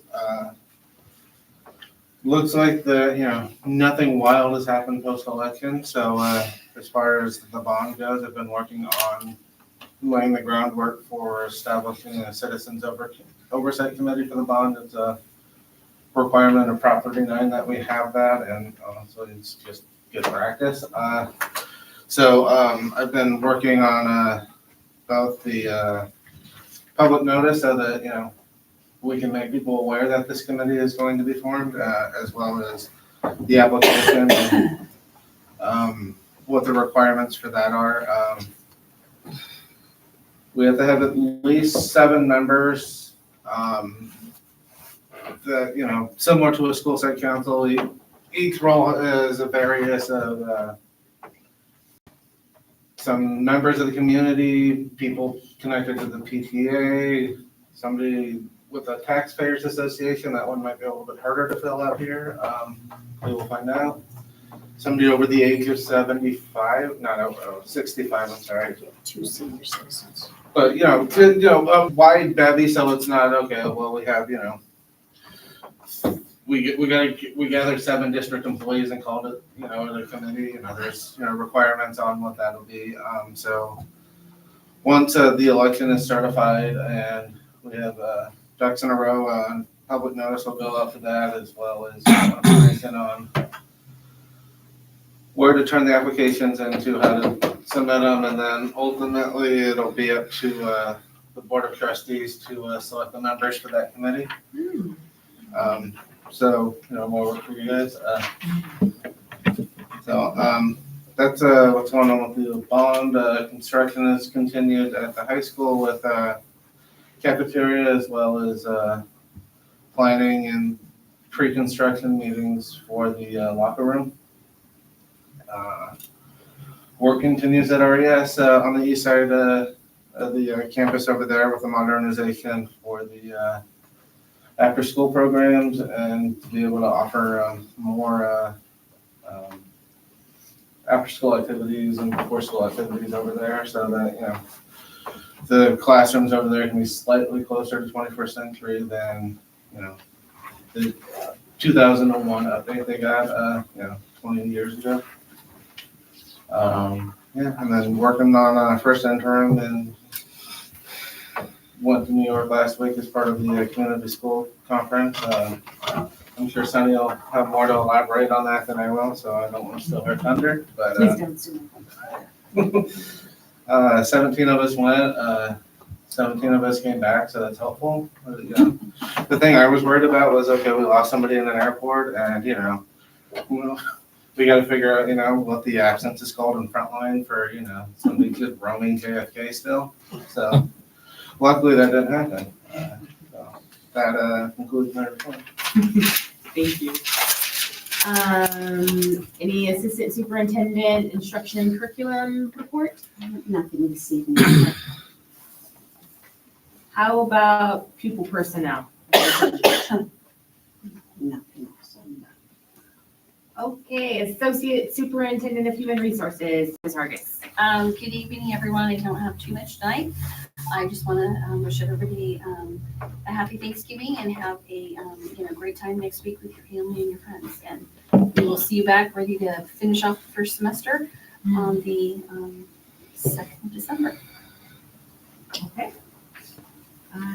Looks like nothing wild has happened post-election, so as far as the bond goes, I've been working on laying the groundwork for establishing a citizens oversight committee for the bond. It's a requirement of Prop 39 that we have that, and honestly, it's just good practice. So I've been working on both the public notice so that, we can make people aware that this committee is going to be formed, as well as the application and what the requirements for that are. We have to have at least 7 members. Similar to a school site council, each role is a various of some members of the community, people connected to the PTA, somebody with a taxpayers association. That one might be a little bit harder to fill out here. We will find out. Somebody over the age of 65, not over 65, I'm sorry. 2 senior citizens. But, a wide bevy, so it's not, okay, well, we have, we gathered 7 district employees and called it, the committee, there's, requirements on what that'll be. So once the election is certified and we have ducks in a row, public notice will go out for that, as well as information on where to turn the applications into, how to submit them, and then ultimately it'll be up to the Board of Trustees to select the members for that committee. So, more work for you guys. That's what's going on with the bond. Construction is continued at the high school with cafeteria, as well as planning and pre-construction meetings for the locker room. Work continues at RES on the east side of the campus over there with the modernization for the after-school programs, and to be able to offer more after-school activities and before-school activities over there, so that the classrooms over there can be slightly closer to 21st century than the 2001 update they got 20 years ago. And then working on first interim and went to New York last week as part of the community school conference. I'm sure Sunny will have more to elaborate on that than I will, so I don't want to steal her thunder, but. Please don't sue me. 17 of us went, 17 of us came back, so that's helpful. You know, the thing I was worried about was, okay, we lost somebody in an airport and, we gotta figure out, what the absence is called in Frontline for, somebody just roaming JFK still. So luckily that didn't happen. So that concludes my report. Thank you. Any assistant superintendent instruction and curriculum report? Nothing this evening. How about pupil personnel? Nothing else. Okay, associate superintendent of human resources, Ms. Hargis. Good evening, everyone. I don't have too much tonight. I just want to wish everybody a happy Thanksgiving and have a great time next week with your family and your friends. And we will see you back ready to finish off the first semester on the 2nd of December. Okay.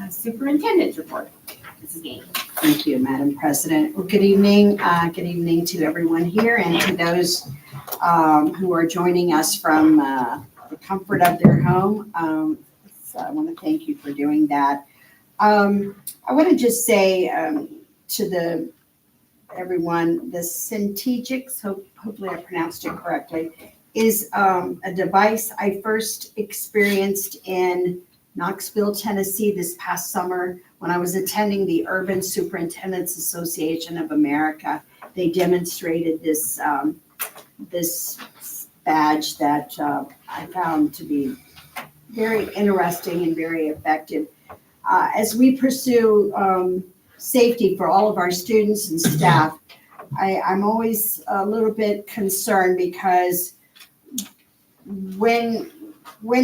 Superintendent's report. Mrs. Gaines. Thank you, Madam President. Well, good evening. Good evening to everyone here and to those who are joining us from the comfort of their home. So I want to thank you for doing that. I want to just say to everyone, the Centegix, hopefully I pronounced it correctly, is a device I first experienced in Knoxville, Tennessee this past summer when I was attending the Urban Superintendents Association of America. They demonstrated this this badge that I found to be very interesting and very effective. As we pursue safety for all of our students and staff, I'm always a little bit concerned because when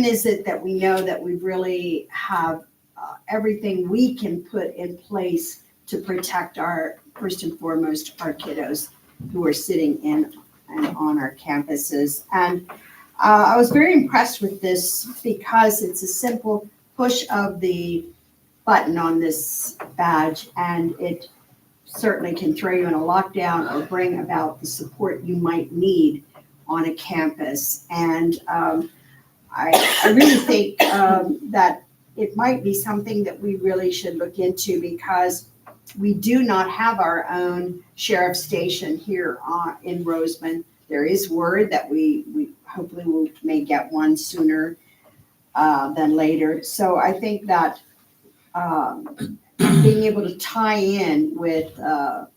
is it that we know that we really have everything we can put in place to protect our, first and foremost, our kiddos who are sitting in and on our campuses. And I was very impressed with this because it's a simple push of the button on this badge, and it certainly can throw you in a lockdown or bring about the support you might need on a campus. And I really think that it might be something that we really should look into because we do not have our own sheriff's station here in Roseman. There is word that we hopefully may get one sooner than later. So I think that being able to tie in with the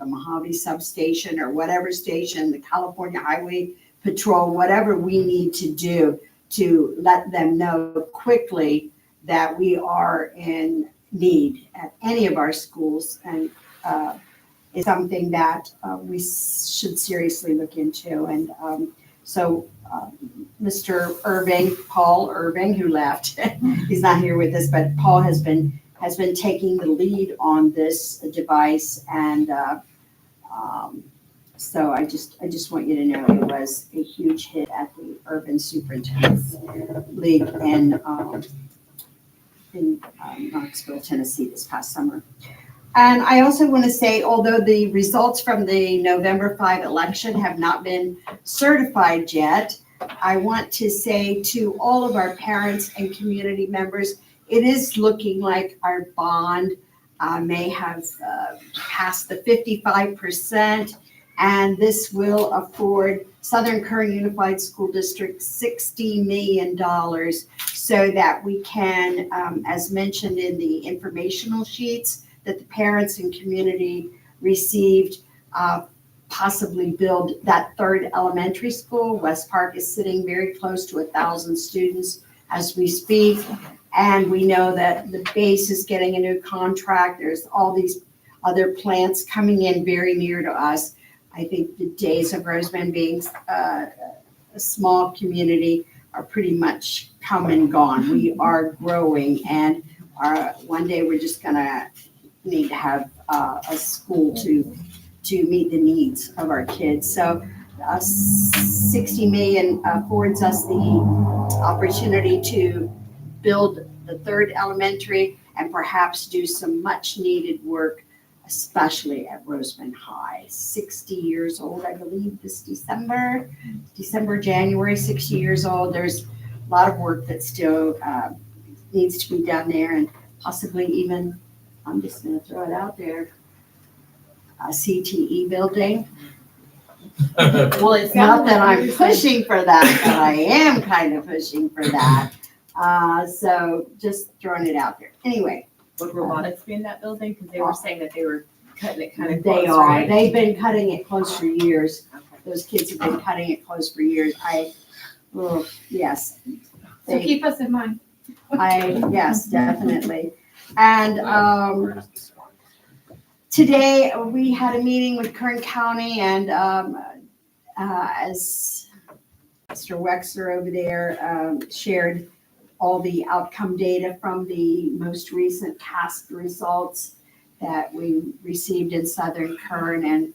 Mojave substation or whatever station, the California Highway Patrol, whatever we need to do to let them know quickly that we are in need at any of our schools, and it's something that we should seriously look into. And so Mr. Irving, Paul Irving, who left, he's not here with us, but Paul has been taking the lead on this device, and so I just want you to know it was a huge hit at the Urban Superintendents League in Knoxville, Tennessee this past summer. And I also want to say, although the results from the November 5 election have not been certified yet, I want to say to all of our parents and community members, it is looking like our bond may have passed the 55%, and this will afford Southern Kern Unified School District $60 million so that we can, as mentioned in the informational sheets that the parents and community received, possibly build that third elementary school. West Park is sitting very close to 1,000 students as we speak. And we know that the base is getting a new contract. There's all these other plants coming in very near to us. I think the days of Roseman being a small community are pretty much come and gone. We are growing, and one day we're just gonna need to have a school to meet the needs of our kids. So 60 million affords us the opportunity to build the third elementary, and perhaps do some much needed work, especially at Roseman High. 60 years old, I believe, this January, 60 years old. There's a lot of work that still needs to be done there, and possibly even, I'm just gonna throw it out there, a CTE building. Well, it's not that I'm pushing for that, but I am kind of pushing for that. So just throwing it out there. Anyway. Would robotics be in that building? Because they were saying that they were cutting it kind of They close, are. right? They've been cutting it close for years. Those kids have been cutting it close for years. Yes. So keep us in mind. Yes, definitely. And today we had a meeting with Kern County, and as Mr. Wexler over there shared all the outcome data from the most recent CAST results that we received in Southern Kern, and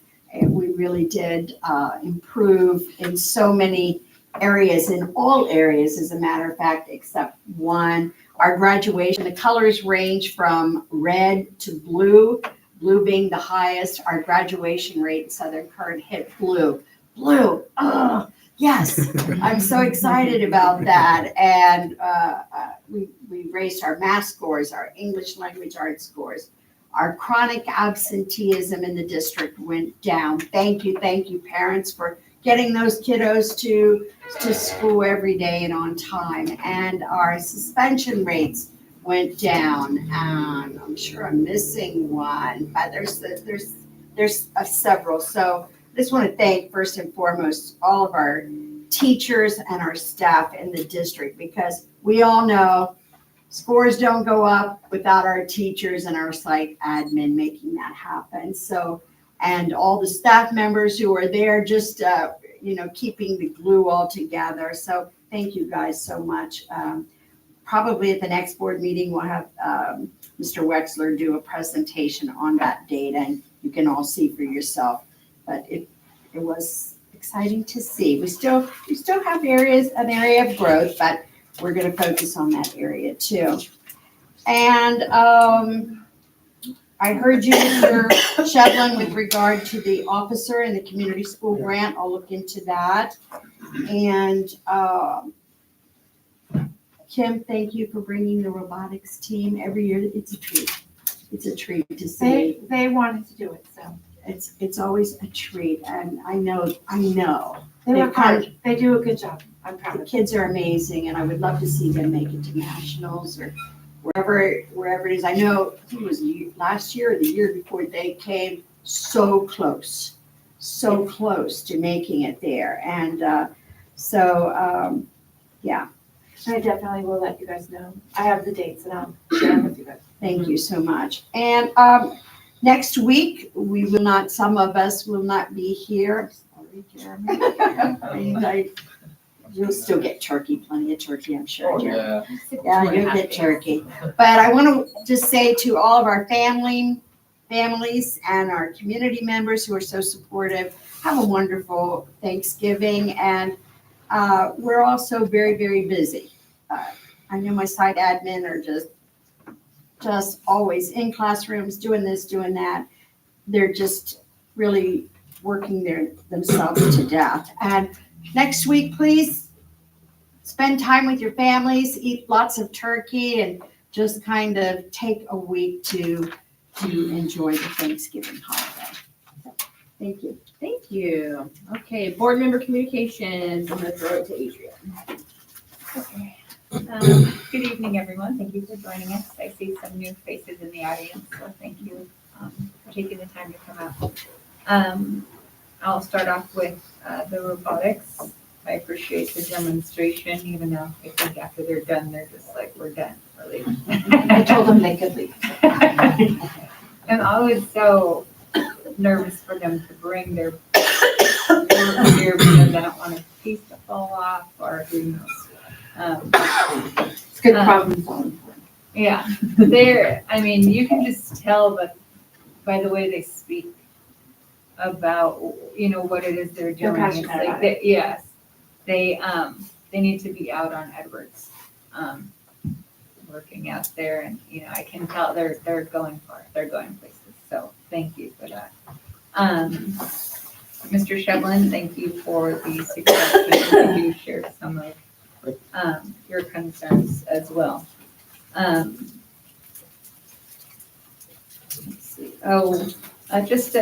we really did improve in so many areas, in all areas, as a matter of fact, except one. Our graduation, the colors range from red to blue, blue being the highest. Our graduation rate in Southern Kern hit blue. Blue, oh, yes, I'm so excited about that. And we raised our math scores, our English language arts scores. Our chronic absenteeism in the district went down. Thank you, parents, for getting those kiddos to school every day and on time. And our suspension rates went down. And I'm sure I'm missing one, but there's several. So I just want to thank first and foremost all of our teachers and our staff in the district, because we all know scores don't go up without our teachers and our site admin making that happen. So, and all the staff members who are there just, keeping the glue all together. So thank you guys so much. Probably at the next board meeting, we'll have Mr. Wexler do a presentation on that data, and you can all see for yourself. But it was exciting to see. We still have an area of growth, but we're going to focus on that area too. And I heard you, Mr. Shevlin, with regard to the officer and the community school grant. I'll look into that. And Kim, thank you for bringing the robotics team every year. It's a treat. It's a treat to see. They wanted to do it, so. It's always a treat, and I know. They work hard. They do a good job. I'm proud of The them. kids are amazing, and I would love to see them make it to nationals or wherever it is. I know, I think it was last year or the year before, they came so close to making it there. And yeah. I definitely will let you guys know. I have the dates and I'll share them with you guys. Thank you so much. And next week, some of us will not be here. Sorry, Jeremy. You'll still get turkey, plenty of turkey, I'm sure, Jeremy. Yeah, you'll get turkey. But I want to just say to all of our families and our community members who are so supportive, have a wonderful Thanksgiving. And we're also very, very busy. I know my site admin are just always in classrooms, doing this, doing that. They're just really working themselves to death. And next week, please spend time with your families, eat lots of turkey, and just kind of take a week to enjoy the Thanksgiving holiday. Thank you. Thank you. Okay, board member communications. I'm going to throw it to Adrian. Okay. Good evening, everyone. Thank you for joining us. I see some new faces in the audience, so thank you for taking the time to come out. I'll start off with the robotics. I appreciate the demonstration, even though I think after they're done, they're just like, we're done. We're leaving. I told them they could leave. I'm always so nervous for them to bring their gear because I don't want a piece to fall off, or who knows. It's good problem solving. Yeah, you can just tell by the way they speak about, what it is they're doing. They're passionate about it. Yes, they need to be out on Edwards. working out there, and, you know, I can tell they're going far, they're going places, so thank you for that. Mr. Shevlin, thank you for the suggestions. You shared some of your concerns as well. Let's see. Just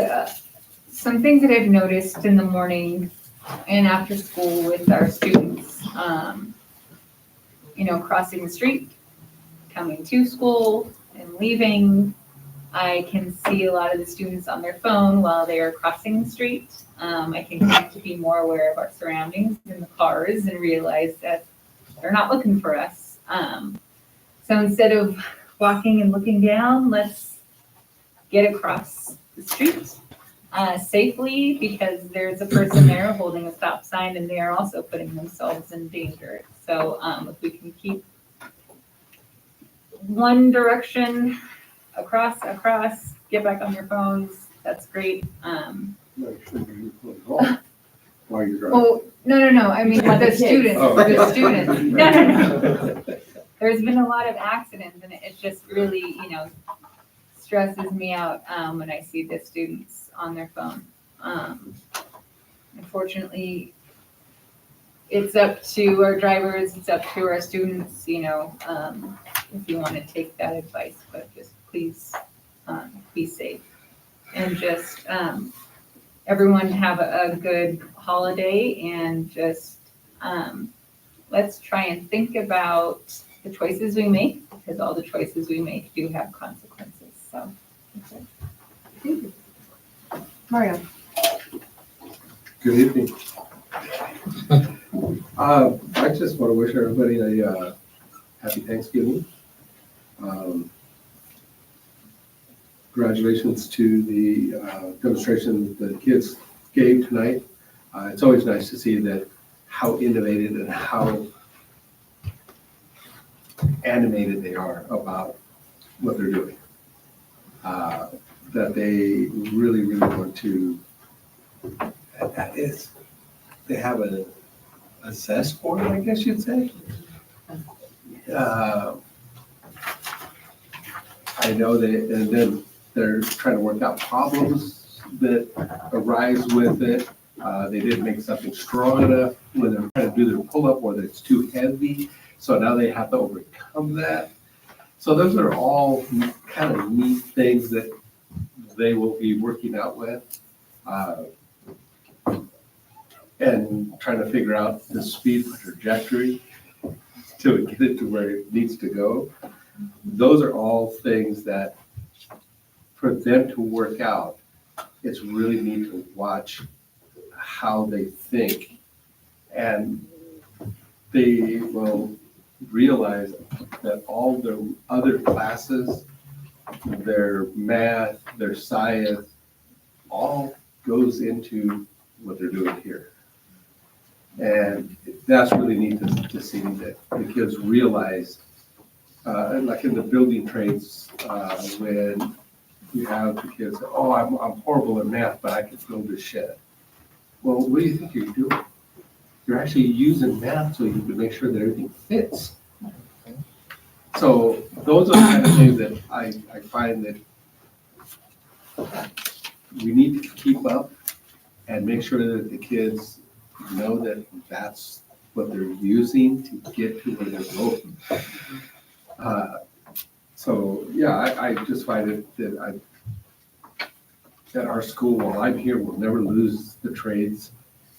some things that I've noticed in the morning and after school with our students. You know, crossing the street, coming to school and leaving. I can see a lot of the students on their phone while they are crossing the street. I think we need to be more aware of our surroundings in the cars and realize that they're not looking for us. So instead of walking and looking down, let's get across the street safely, because there's a person there holding a stop sign and they are also putting themselves in danger. So if we can keep one direction across, get back on your phones, that's great. While you're driving. Oh, no, I mean, the students, Oh. the students. No. There's been a lot of accidents, and it just really, you know, stresses me out when I see the students on their phone. Unfortunately, it's up to our drivers, it's up to our students, you know, if you want to take that advice, but just please be safe. And just everyone have a good holiday, and just let's try and think about the choices we make, because all the choices we make do have consequences. So, that's it. Thank you. Mario. Good evening. I just want to wish everybody a happy Thanksgiving. Congratulations to the demonstration the kids gave tonight. It's always nice to see that how innovative and how animated they are about what they're doing. That they really, really want to, that is, they have a zest for it, I guess you'd say. I know that, and then they're trying to work out problems that arise with it. They didn't make something strong enough when they're trying to do their pull-up, or that it's too heavy. So now they have to overcome that. So those are all kind of neat things that they will be working out with. And trying to figure out the speed trajectory to get it to where it needs to go. Those are all things that for them to work out, it's really neat to watch how they think. And they will realize that all the other classes, their math, their science, all goes into what they're doing here. And that's really neat to see that the kids realize, like in the building trades, when you have the kids say, oh, I'm horrible at math, but I can build a shed. Well, what do you think you're doing? You're actually using math so you can make sure that everything fits. So those are the kind of things that I find that we need to keep up and make sure that the kids know that that's what they're using to get to where they're going. So yeah, I just find it that that our school, while I'm here, will never lose the trades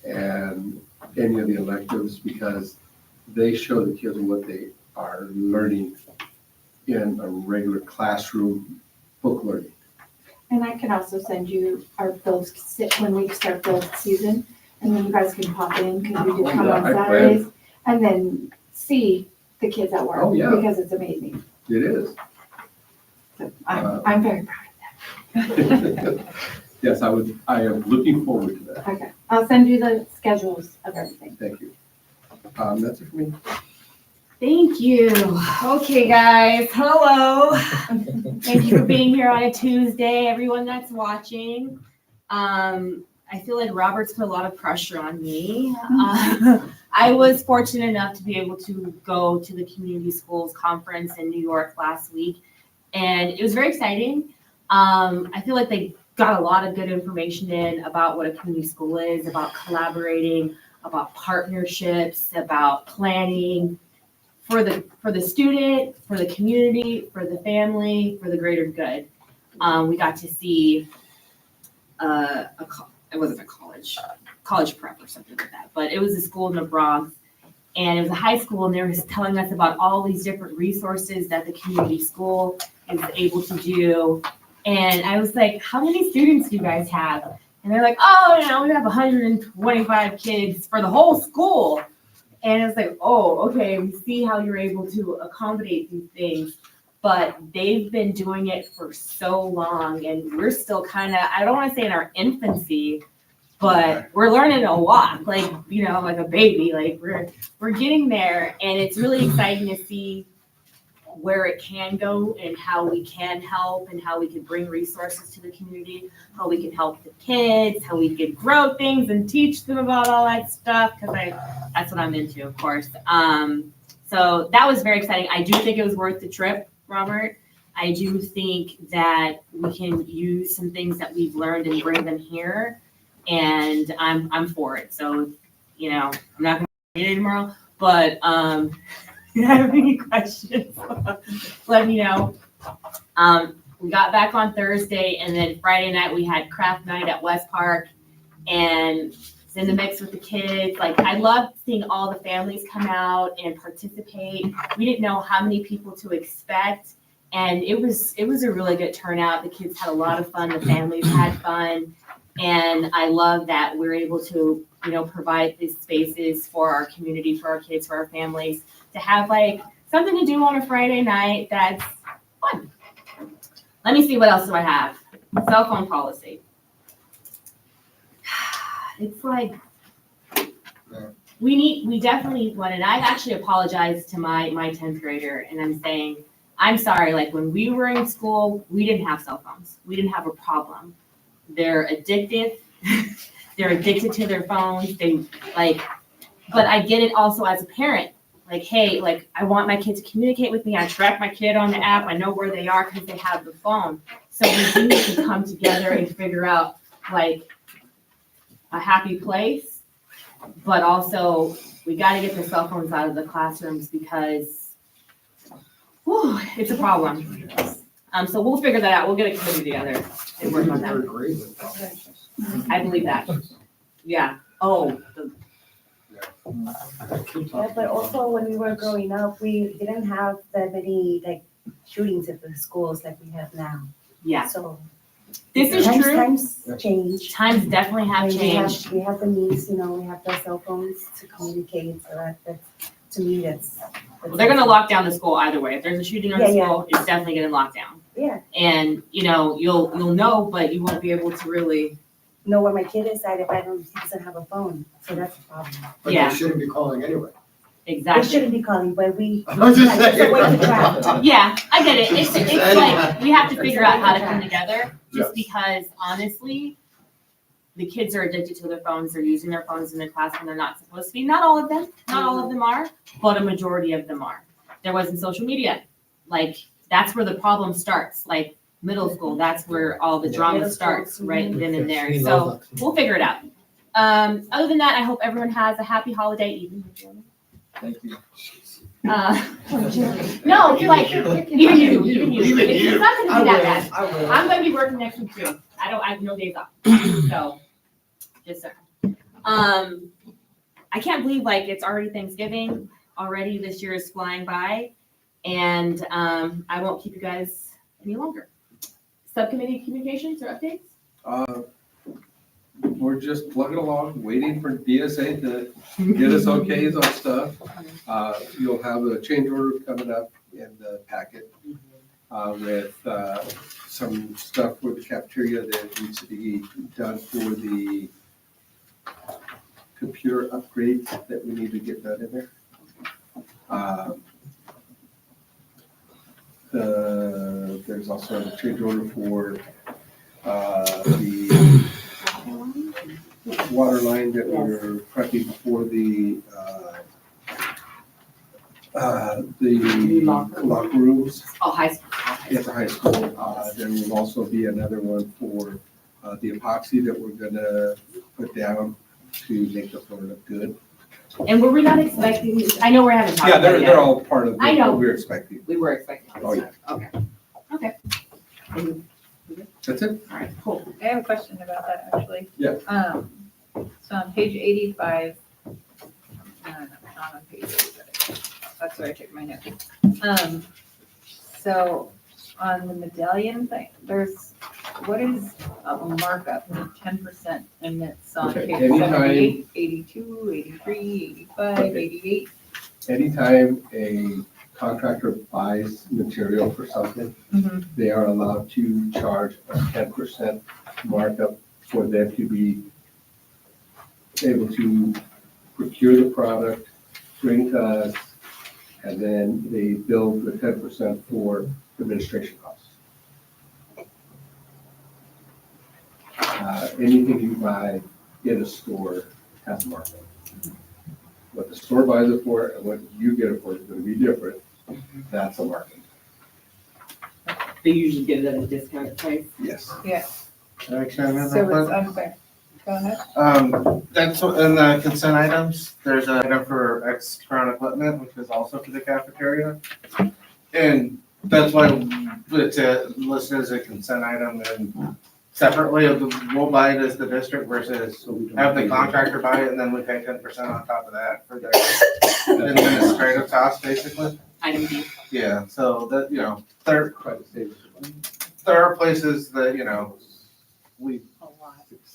and any of the electives, because they show the kids what they are learning in a regular classroom book learning. And I can also send you our bills when we start bill season, and then you guys can pop in, because we do come on Saturdays, and then see the kids at work. Oh, yeah. Because it's amazing. It is. So I'm very proud of that. Yes, I am looking forward to that. Okay, I'll send you the schedules of everything. Thank you. That's it for me. Thank you. Okay, guys, hello. Thank you for being here on a Tuesday, everyone that's watching. I feel like Robert's put a lot of pressure on me. I was fortunate enough to be able to go to the community schools conference in New York last week, and it was very exciting. I feel like they got a lot of good information in about what a community school is, about collaborating, about partnerships, about planning for the student, for the community, for the family, for the greater good. We got to see it wasn't a college prep or something like that, but it was a school in the Bronx, and it was a high school, and they were telling us about all these different resources that the community school is able to do. And I was like, how many students do you guys have? And they're like, oh, we have 125 kids for the whole school. And it's like, oh, okay, we see how you're able to accommodate these things. But they've been doing it for so long, and we're still kind of, I don't want to say in our infancy, but we're learning a lot, like, like a baby, like we're getting there. And it's really exciting to see where it can go and how we can help and how we can bring resources to the community, how we can help the kids, how we can grow things and teach them about all that stuff, because that's what I'm into, of course. So that was very exciting. I do think it was worth the trip, Robert. I do think that we can use some things that we've learned and bring them here, and I'm for it. So, I'm not gonna read it tomorrow, but if you have any questions, let me know. We got back on Thursday, and then Friday night we had craft night at West Park, and it's in the mix with the kids. Like, I loved seeing all the families come out and participate. We didn't know how many people to expect, and it was a really good turnout. The kids had a lot of fun. The families had fun, and I love that we're able to, provide these spaces for our community, for our kids, for our families, to have like something to do on a Friday night that's fun. Let me see, what else do I have? Cell phone policy. It's like, we definitely need one. And I've actually apologized to my 10th grader, and I'm saying, I'm sorry, like when we were in school, we didn't have cell phones. We didn't have a problem. They're addictive. They're addicted to their phones. But I get it also as a parent. Like, hey, like I want my kid to communicate with me. I track my kid on the app. I know where they are because they have the phone. So we do need to come together and figure out like a happy place, but also we got to get the cell phones out of the classrooms because it's a problem. So we'll figure that out. We'll get a committee together and work on that. I believe that. Yeah. Oh. Yeah, but also when we were growing up, we didn't have that many like shootings at the schools like we have now. Yeah. So this is true. Times change. Times definitely have changed. We have the means, we have the cell phones to communicate. So that's to me, that's well, they're gonna lock down the school either way. If there's a shooting in the school, it's definitely getting locked down. Yeah. And you'll know, but you won't be able to really know where my kid is at if he doesn't have a phone. So that's a problem. But they shouldn't be calling anyway. Exactly. They shouldn't be calling, but we. I was just saying. It's a way to track. Yeah, I get it. It's like we have to figure out how to come together. Just because honestly, the kids are addicted to their phones. They're using their phones in their class when they're not supposed to be. Not all of them. Not all of them are, but a majority of them are. There wasn't social media. Like that's where the problem starts. Like middle school, that's where all the drama starts, right then and there. So we'll figure it out. Other than that, I hope everyone has a happy holiday evening. Thank you. No, you're like, even you. It's not gonna be that bad. I'm gonna be working next week too. I have no days off. So, just so. I can't believe like it's already Thanksgiving already. This year is flying by, and I won't keep you guys any longer. Subcommittee communications or updates? We're just plugging along, waiting for DSA to get us okays on stuff. You'll have a change order coming up in the packet with some stuff for the cafeteria that needs to be done for the computer upgrades that we need to get done in there. There's also a change order for the water line that we're prepping for the locker rooms Oh, high school. at the high school. There will also be another one for the epoxy that we're gonna put down to make the floor look good. And were we not expecting, I know we're having. Yeah, they're all part of I know. what we're expecting. We were expecting. Oh, yeah. Okay. Okay. That's it? All right, cool. I have a question about that, actually. Yeah. So on page 85, not on page 85, that's where I took my notes. So on the medallion thing, what is a markup, 10%, and it's on Okay, page anytime- 78, 82, 83, 85, Okay. 88. Anytime a contractor buys material for something, Mhm. they are allowed to charge a 10% markup for them to be able to procure the product, bring to us, and then they bill the 10% for administration costs. Anything you buy in a store has a markup. What the store buys it for and what you get it for is gonna be different. That's a markup. They usually get it at a discounted price. Yes. Yeah, Can I chime in so real it's quick? unfair. Go ahead. That's in the consent items, there's an item for X crown equipment, which is also for the cafeteria. And that's why it's listed as a consent item and separately, we'll buy it as the district versus have the contractor buy it and then we pay 10% on top of that for the administrative cost, basically. Item D. Yeah, so that, there are places that, we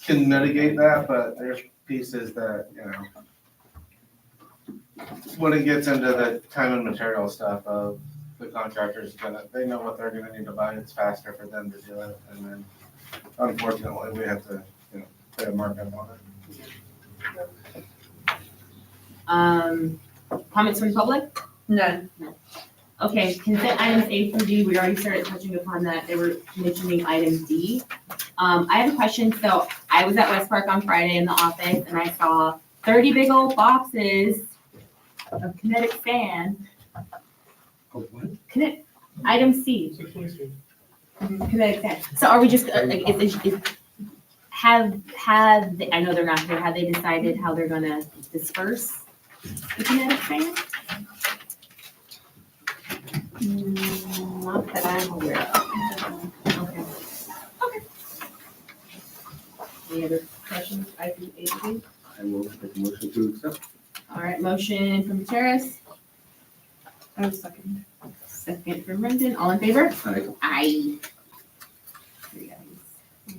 can mitigate that, but there's pieces that, when it gets into the time and material stuff of the contractor's they know what they're gonna need to buy, it's faster for them to do it, and then unfortunately, we have to, pay a markup on it. Comments from the public? None. No. Okay, consent items A through D, we already started touching upon that. They were mentioning item D. I have a question. So I was at West Park on Friday in the office and I saw 30 big old boxes of kinetic sand. Item C. Kinetic sand. So are we just, like, I know they're not here, have they decided how they're gonna disperse the kinetic sand? Not that I'm aware of. Okay. Any other questions? Item A, B? I will make a motion to accept. All right, motion from Terrace, I was second. second from Brendan, all in favor? Aye. Aye. Three ayes.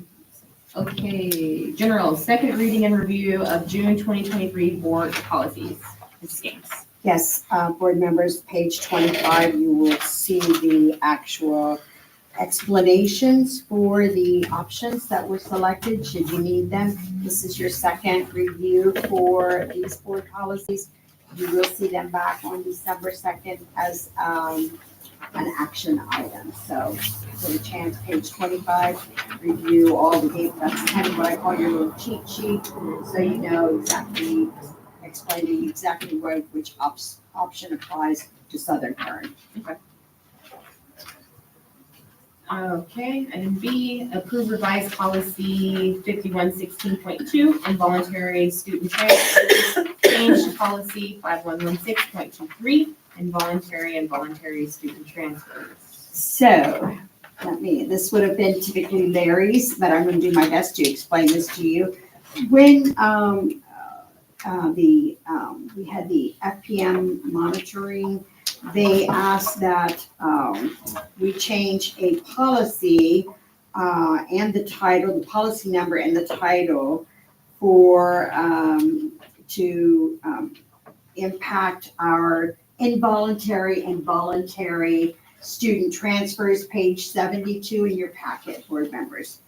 Okay, general, second reading and review of June 2023 board policies. Ms. Gaines. Yes, board members, page 25, you will see the actual explanations for the options that were selected, should you need them. This is your second review for these board policies. You will see them back on December 2nd as an action item. So for the chance, page 25, review all the data. That's kind of what I call your little cheat sheet, so you know exactly, explaining exactly which option applies to Southern Current. Okay, item B, approve revised policy 5116.2, involuntary student transfers, change to policy 5116.23, involuntary and voluntary student transfers. So, this would have been typically Larry's, but I'm gonna do my best to explain this to you. When, we had the FPM monitoring, they asked that, we change a policy, and the title, the policy number and the title for, to, impact our involuntary and voluntary student transfers, page 72 in your packet, board members.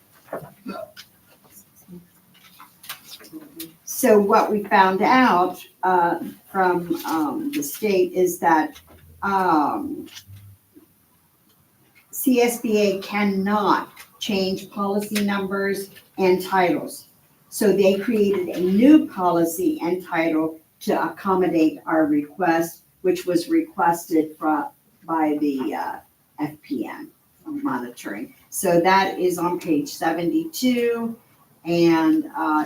So what we found out from the state is that CSBA cannot change policy numbers and titles. So they created a new policy entitled to accommodate our request, which was requested by the FPM monitoring. So that is on page 72, and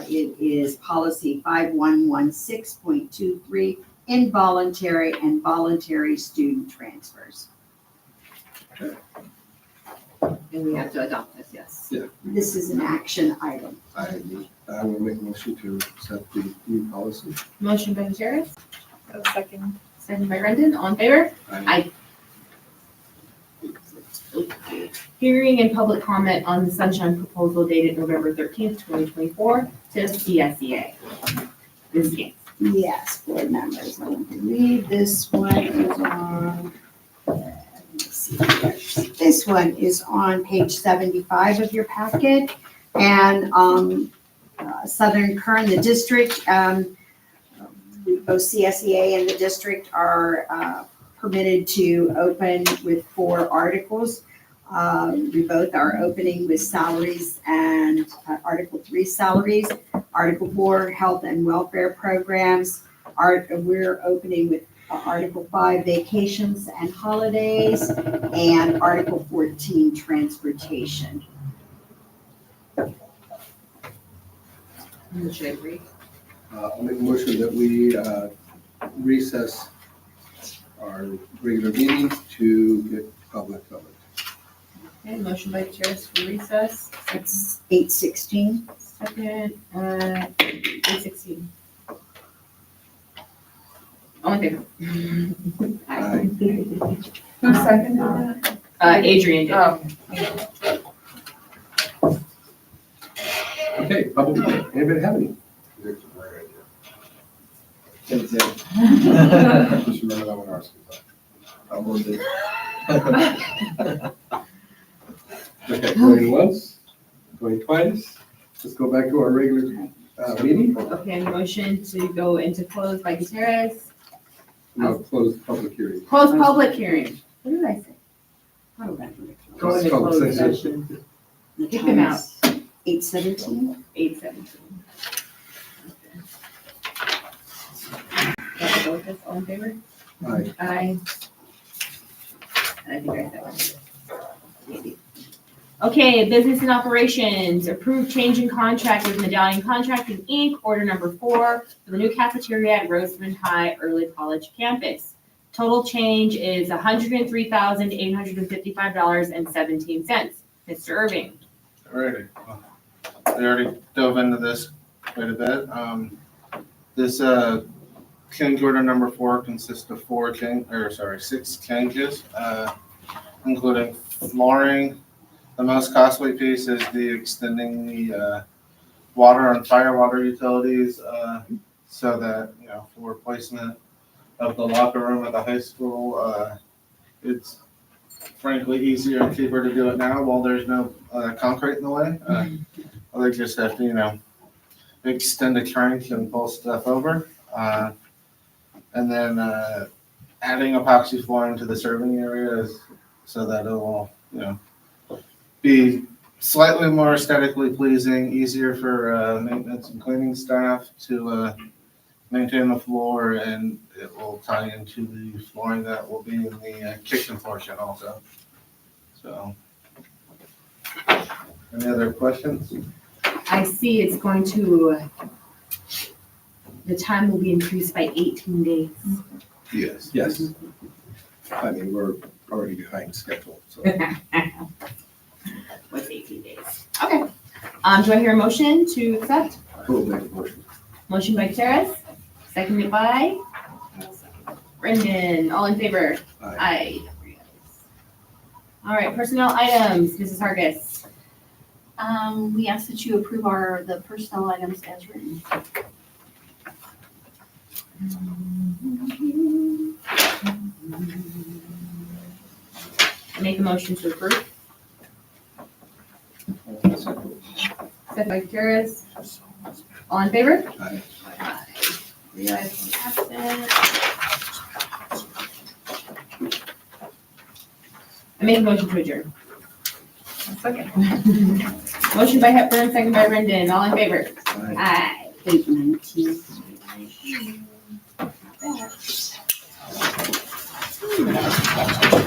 it is policy 5116.23, involuntary and voluntary student transfers. And we have to adopt this, yes. Yeah. This is an action item. I will make a motion to accept the new policy. Motion by Gutierrez, Second. second by Brendan, all in favor? Aye. Okay. Hearing and public comment on the sunshine proposal dated November 13th, 2024 to CSEA. Ms. Gaines. Yes, board members, I believe this one is on, let me see here. This one is on page 75 of your packet. And Southern Kern, the district, both CSEA and the district are permitted to open with 4 articles. We both are opening with salaries and Article 3 salaries. Article 4, health and welfare programs. We're opening with Article 5, vacations and holidays, and Article 14, transportation. Should I read? I'll make a motion that we recess our regular meeting to get public comment. Okay, motion by Gutierrez for recess. It's 8:16. Second, 8:16. All in favor? Aye. Who seconded that? Adrian did. Oh. Okay, public comment. Anybody have any? Just remember that when ours comes up. I will do. Okay, going once, going twice. Let's go back to our regular meeting. Okay, motion to go into close by Gutierrez. No, close the public hearing. Close public hearing. What did I say? Oh, right. Go into closed session. Kick them out. 8:17. 8:17. All in favor? Aye. Aye. And I think I said one. Maybe. Okay, business and operations, approved change in contract with Medallion Contracting, Inc., order number 4 for the new cafeteria at Roseman High Early College campus. Total change is $103,855.17. Mr. Irving. Alrighty. We already dove into this quite a bit. This change order number 4 consists of 6 changes, including flooring. The most costly piece is the extending the water and fire water utilities so that, for replacement of the locker room at the high school, it's frankly easier and cheaper to do it now while there's no concrete in the way. They just have to, extend a trench and pull stuff over. And then adding epoxy flooring to the serving areas so that it will, be slightly more aesthetically pleasing, easier for maintenance and cleaning staff to maintain the floor, and it will tie into the flooring that will be in the kitchen portion also. So, any other questions? I see it's going to, the time will be increased by 18 days. Yes. Yes. I mean, we're already behind schedule, so. What's 18 days? Okay. Do I hear a motion to accept? We'll make a motion. Motion by Terrace, seconded by Brendan. All in favor? Aye. All right, personnel items, Mrs. Hargis. We ask that you approve the personnel items as written. Make a motion to approve. Second by Terrace. All in favor? Aye. Aye. Three ayes, one absent. I make a motion to adjourn. Second. Motion by Hepburn, second by Rendon, all in favor? Aye. 819. Not bad.